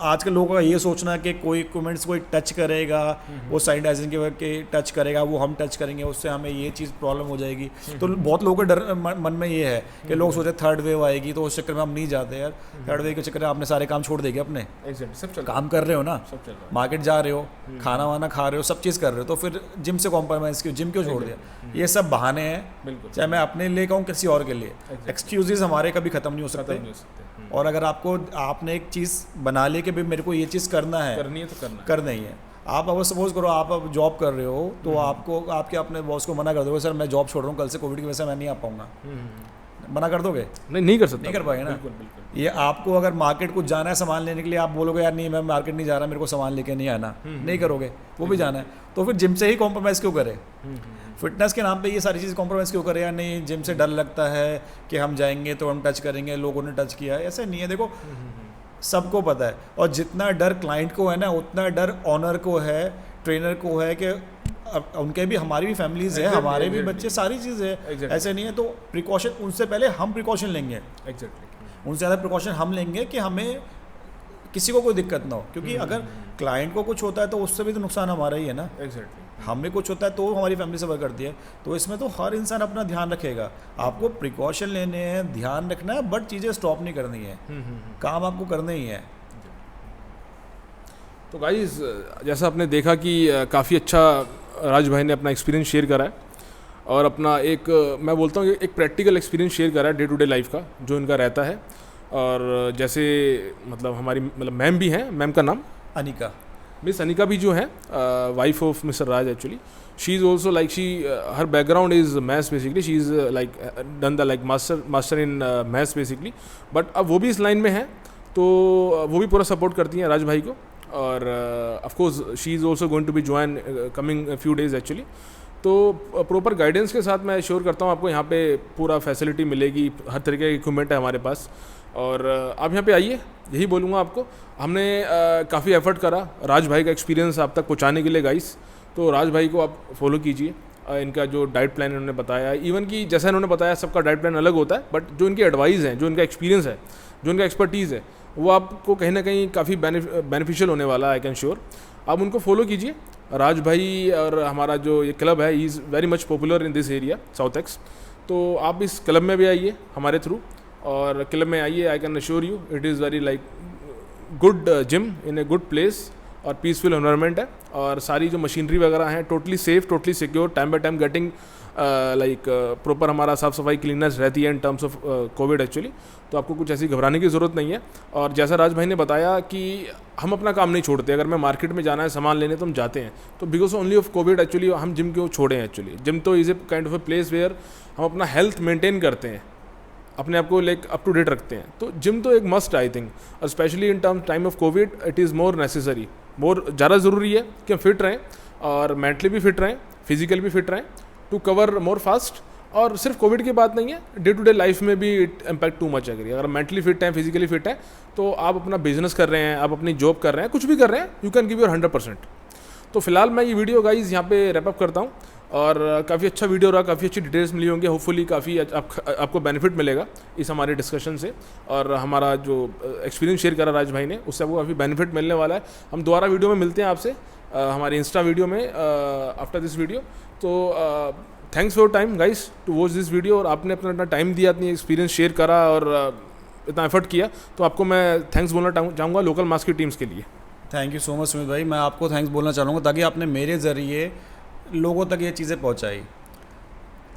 आजकल लोगों का ये सोचना है कि कोई इक्विपमेंट्स कोई टच करेगा, वो सैनिटाइजिंग के टच करेगा, वो हम टच करेंगे, उससे हमें ये चीज़ प्रॉब्लम हो जाएगी। तो बहुत लोगों के डर मन में ये है कि लोग सोचे थर्ड वेव आएगी, तो उस चक्कर में हम नहीं जाते यार। थर्ड वेव के चक्कर में आपने सारे काम छोड़ देंगे अपने, काम कर रहे हो ना, मार्केट जा रहे हो, खाना वाना खा रहे हो, सब चीज़ कर रहे हो, तो फिर जिम से कॉम्प्रोमाइज़ क्यों, जिम क्यों छोड़ दिया? ये सब बहाने हैं, चाहे मैं अपने लिए कहूँ किसी और के लिए, एक्सक्यूजेज हमारे कभी ख़त्म नहीं हो सकते। और अगर आपने एक चीज़ बना ली कि भाई मेरे को ये चीज़ करना है तो करना ही है। आप अगर सपोज करो आप अब जॉब कर रहे हो, तो आपको आपके अपने बॉस को मना कर दोगे, सर मैं जॉब छोड़ रहा हूँ, कल से कोविड की वजह से मैं नहीं आ पाऊँगा, मना कर दोगे? नहीं कर सकते, नहीं कर पाएंगे ना। ये आपको अगर मार्केट कुछ जाना है सामान लेने के लिए, आप बोलोगे यार नहीं मैं मार्केट नहीं जा रहा, मेरे को सामान लेके नहीं आना, नहीं करोगे, वो भी जाना है, तो फिर जिम से ही कॉम्प्रोमाइज़ क्यों करें? फिटनेस के नाम पे ये सारी चीज़ कॉम्प्रोमाइज़ क्यों करें? या नहीं जिम से डर लगता है कि हम जाएंगे तो हम टच करेंगे, लोगों ने टच किया है, ऐसा नहीं है। देखो सबको पता है, और जितना डर क्लाइंट को है ना, उतना डर ऑनर को है, ट्रेनर को है, कि उनके भी, हमारी भी फैमिलीज है, हमारे भी बच्चे, सारी चीज़ है, ऐसे नहीं है। तो प्रिकॉशन, उनसे पहले हम प्रिकॉशन लेंगे, उनसे ज़्यादा प्रिकॉशन हम लेंगे कि हमें किसी को कोई दिक्कत ना हो, क्योंकि अगर क्लाइंट को कुछ होता है तो उससे भी तो नुकसान हमारा ही है ना। हमें कुछ होता है तो हमारी फैमिली सफ़र करती है, तो इसमें तो हर इंसान अपना ध्यान रखेगा। आपको प्रिकॉशन लेने हैं, ध्यान रखना है, बट चीज़ें स्टॉप नहीं करनी है, काम आपको करने ही है। तो गाइस जैसा आपने देखा कि काफ़ी अच्छा राज भाई ने अपना एक्सपीरियंस शेयर करा है, और अपना एक मैं बोलता हूँ एक प्रैक्टिकल एक्सपीरियंस शेयर करा है डे टू डे लाइफ का जो इनका रहता है। और जैसे मतलब हमारी मैम भी हैं, मैम का नाम अनिका, मिस अनिका भी जो है wife of mister Raj, actually she is also like her background is maths basically, she is like done the like master in maths basically, but अब वो भी इस लाइन में है, तो वो भी पूरा सपोर्ट करती हैं राज भाई को। और of course she is also going to be join coming few days actually. तो प्रॉपर गाइडेंस के साथ मैं श्योर करता हूँ आपको यहाँ पे पूरा फैसिलिटी मिलेगी, हर तरीके का इक्विपमेंट है हमारे पास, और आप यहाँ पे आइए, यही बोलूँगा आपको। हमने काफ़ी एफर्ट करा राज भाई का एक्सपीरियंस आप तक पहुँचाने के लिए गाइस, तो राज भाई को आप फॉलो कीजिए। इनका जो डाइट प्लान इन्होंने बताया, इवन कि जैसा इन्होंने बताया सबका डाइट प्लान अलग होता है, बट जो इनकी एडवाइस है, जो इनका एक्सपीरियंस है, जो इनका एक्सपर्टीज़ है, वो आपको कहीं ना कहीं काफ़ी बेनिफिशियल होने वाला है, आई कैन श्योर। आप उनको फॉलो कीजिए। राज भाई और हमारा जो ये क्लब है, is very much popular in this area south x, तो आप इस क्लब में भी आइए हमारे थ्रू, और क्लब में आइए, I can assure you it is very like good gym in a good place, और पीसफुल एनवायरनमेंट है, और सारी जो मशीनरी वगैरह हैं totally safe, totally secure, time by time getting like proper हमारा साफ़ सफाई क्लीननेस रहती है in terms of covid actually, तो आपको कुछ ऐसी घबराने की ज़रूरत नहीं है। और जैसा राज भाई ने बताया कि हम अपना काम नहीं छोड़ते, अगर मैं मार्केट में जाना है सामान लेने तो हम जाते हैं, तो because only of covid actually हम जिम को छोड़े हैं। एक्चुअली जिम तो is a kind of a place where हम अपना हेल्थ मेंटेन करते हैं, अपने आप को लाइक अप टू डेट रखते हैं, तो जिम तो एक मस्ट आई थिंक, और especially in term time of COVID it is more necessary, more ज़्यादा ज़रूरी है कि हम फिट रहें और मेंटली भी फिट रहें, फिजिकल भी फिट रहें टू कवर मोर फास्ट। और सिर्फ कोविड की बात नहीं है, डे टू डे लाइफ में भी इट इम्पैक्ट टू मच अगर अगर मेंटली फिट हैं, फिजिकली फिट हैं, तो आप अपना बिजनेस कर रहे हैं, आप अपनी जॉब कर रहे हैं, कुछ भी कर रहे हैं, यू कैन गिव योर 100%। तो फिलहाल मैं ये वीडियो गाइज यहाँ पे रैप अप करता हूँ, और काफ़ी अच्छा वीडियो रहा, काफ़ी अच्छी डिटेल्स मिली होंगी, होपफुली काफ़ी आपको बेनिफिट मिलेगा इस हमारे डिस्कशन से, और हमारा जो एक्सपीरियंस शेयर करा राज भाई ने उससे आपको काफ़ी बेनिफिट मिलने वाला है। हम दोबारा वीडियो में मिलते हैं आपसे हमारे इंस्टा वीडियो में आफ्टर दिस वीडियो। तो thanks for time guys to watch this video, और आपने अपना टाइम दिया, अपनी एक्सपीरियंस शेयर करा और इतना एफर्ट किया, तो आपको मैं थैंक्स बोलना चाहूँगा लोकल मास्क की टीम्स के लिए। Thank you so much Sumit भाई, मैं आपको थैंक्स बोलना चाहूँगा ताकि आपने मेरे ज़रिए लोगों तक ये चीज़ें पहुँचाई,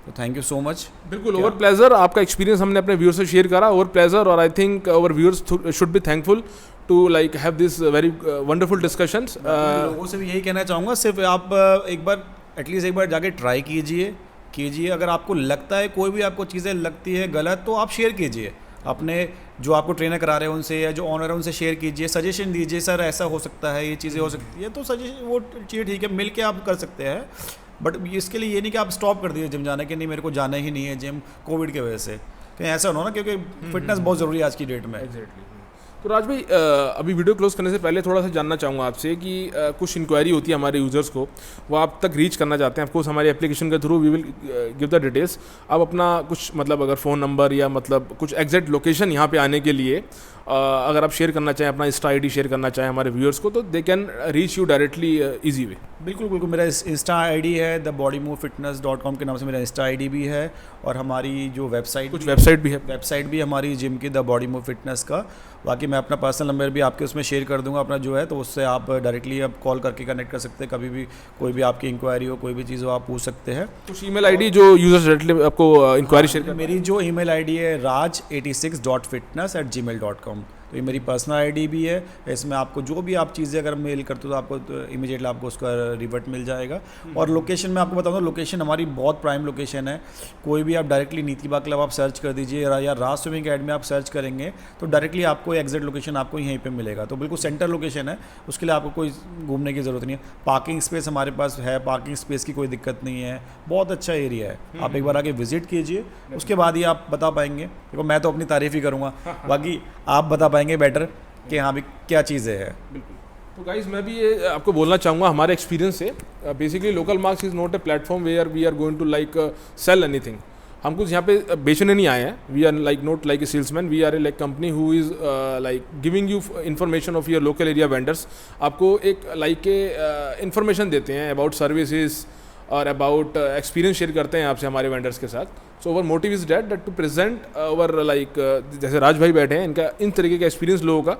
तो थैंक यू सो मच। बिल्कुल, ओवर प्लेजर, आपका एक्सपीरियंस हमने अपने व्यूअर्स से शेयर करा, ओवर प्लेजर, और I think our viewers should be thankful to like have this very wonderful discussions. लोगों से भी यही कहना चाहूँगा, सिर्फ आप एक बार एटलीस्ट एक बार जाके ट्राई कीजिए, अगर आपको लगता है कोई भी आपको चीज़ें लगती है गलत तो आप शेयर कीजिए, अपने जो आपको ट्रेनर करा रहे हैं उनसे या जो ऑनर है उनसे शेयर कीजिए, सजेशन दीजिए, सर ऐसा हो सकता है, ये चीज़ें हो सकती है, तो सजेशन वो चीज़ ठीक है, मिल के आप कर सकते हैं। बट इसके लिए ये नहीं कि आप स्टॉप कर दीजिए जिम जाने के, नहीं मेरे को जाना ही नहीं है जिम कोविड की वजह से, कहीं ऐसा ना हो ना, क्योंकि फिटनेस बहुत ज़रूरी है आज की डेट में। एग्जैक्टली। तो राज भाई अभी वीडियो क्लोज करने से पहले थोड़ा सा जानना चाहूँगा आपसे कि कुछ इंक्वायरी होती है हमारे यूज़र्स को, वो आप तक रीच करना चाहते हैं, ऑफकोर्स हमारे एप्लीकेशन के through we will give the details. आप अपना कुछ मतलब अगर फ़ोन नंबर या मतलब कुछ एग्जैक्ट लोकेशन यहाँ पे आने के लिए अगर आप शेयर करना चाहें, अपना इंस्टा आईडी शेयर करना चाहें हमारे व्यूअर्स को, तो they can reach you directly easy way. बिल्कुल, मेरा इंस्टा आईडी है theBodyMoveFitness.com के नाम से मेरा इंस्टा आईडी भी है, और हमारी जो वेबसाइट भी है हमारी जिम की द बॉडी मूव फिटनेस का। बाकी मैं अपना पर्सनल नंबर भी आपके उसमें शेयर कर दूंगा अपना जो है, तो उससे आप डायरेक्टली अब कॉल करके कनेक्ट कर सकते हैं, कभी भी कोई भी आपकी इंक्वायरी हो, कोई भी चीज़ हो आप पूछ सकते हैं। कुछ ईमेल आईडी जो यूजर्स डायरेक्टली आपको इंक्वायरी शेयर कर, मेरी जो ईमेल आईडी है raj86.fitness@gmail.com, तो ये मेरी पर्सनल आईडी भी है। इसमें आपको जो भी आप चीज़ें अगर मेल करते हो तो आपको इमीडिएटली आपको उसका रिवर्ट मिल जाएगा। और लोकेशन में आपको बताऊँ, लोकेशन हमारी बहुत प्राइम लोकेशन है, कोई भी आप डायरेक्टली नीति बाग क्लब आप सर्च कर दीजिए या राज स्विमिंग एकेडमी आप सर्च करेंगे तो डायरेक्टली आपको एग्जैक्ट लोकेशन आपको यहीं पे मिलेगा, तो बिल्कुल सेंटर लोकेशन है, उसके लिए आपको कोई घूमने की ज़रूरत नहीं है। पार्किंग स्पेस हमारे पास है, पार्किंग स्पेस की कोई दिक्कत नहीं है, बहुत अच्छा एरिया है, आप एक बार आके विजिट कीजिए, उसके बाद ही आप बता पाएंगे। देखो मैं तो अपनी तारीफ़ ही करूँगा, बाकी आप बता पाएंगे बेटर कि हाँ भी क्या चीज़ें हैं। बिल्कुल। तो गाइस मैं भी ये आपको बोलना चाहूँगा हमारे एक्सपीरियंस से, basically local marks is not a platform where we are going to like sell anything. हम कुछ यहाँ पे बेचने नहीं आए हैं, we are like not like a salesman, we are a like company who is like giving you information of your local area vendors. आपको एक लाइक ए इन्फॉर्मेशन देते हैं अबाउट सर्विसेज और अबाउट एक्सपीरियंस शेयर करते हैं आपसे हमारे vendors के साथ। सो our motive is that to present our like जैसे राज भाई बैठे हैं, इनका इन तरीके का एक्सपीरियंस लोगों का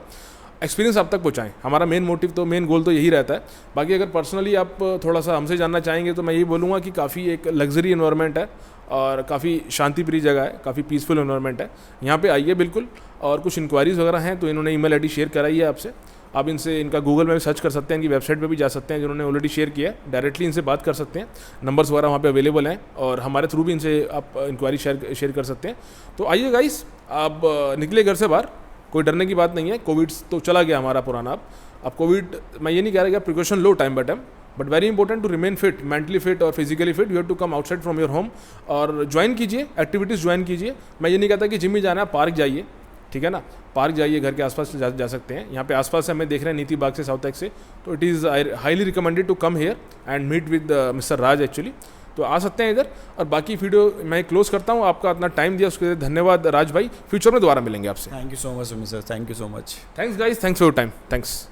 एक्सपीरियंस आप तक पहुँचाएं। हमारा मेन मोटिव तो मेन गोल तो यही रहता है। बाकी अगर पर्सनली आप थोड़ा सा हमसे जानना चाहेंगे तो मैं यही बोलूँगा कि काफ़ी एक लग्जरी इन्वायरमेंट है और काफ़ी शांतिप्रिय जगह है, काफ़ी पीसफुल इन्वायरमेंट है, यहाँ पे आइए बिल्कुल। और कुछ इंक्वायरीज़ वगैरह हैं तो इन्होंने ईमेल आईडी शेयर कराई है आपसे, आप इनसे इनका गूगल में भी सर्च कर सकते हैं, इनकी वेबसाइट पे भी जा सकते हैं जिन्होंने ऑलरेडी शेयर किया है, डायरेक्टली इनसे बात कर सकते हैं, नंबर्स वगैरह वहाँ पे अवेलेबल हैं और हमारे थ्रू भी इनसे आप इंक्वायरी शेयर कर सकते हैं। तो आइए गाइस, आप निकले घर से बाहर, कोई डरने की बात नहीं है, कोविड तो चला गया हमारा पुराना। अब कोविड मैं ये नहीं कह रहा कि आप प्रिकॉशन लो time by time, but very important to remain fit, mentally fit और physically fit. You have to come outside from your home और ज्वाइन कीजिए, एक्टिविटीज़ ज्वाइन कीजिए। मैं ये नहीं कहता कि जिम ही जाना है, पार्क जाइए, ठीक है ना, पार्क जाइए, घर के आसपास जा सकते हैं। यहाँ पे आसपास से हमें देख रहे हैं नीति बाग से साउथ एक्स से, तो it is highly recommended to come here and meet with mister Raj actually, तो आ सकते हैं इधर। और बाकी वीडियो मैं क्लोज करता हूँ, आपका अपना टाइम दिया उसके लिए धन्यवाद राज भाई, फ्यूचर में दोबारा मिलेंगे आपसे। Thank you so much Sumit sir, thank you so much. Thanks guys, thanks for your time, thanks.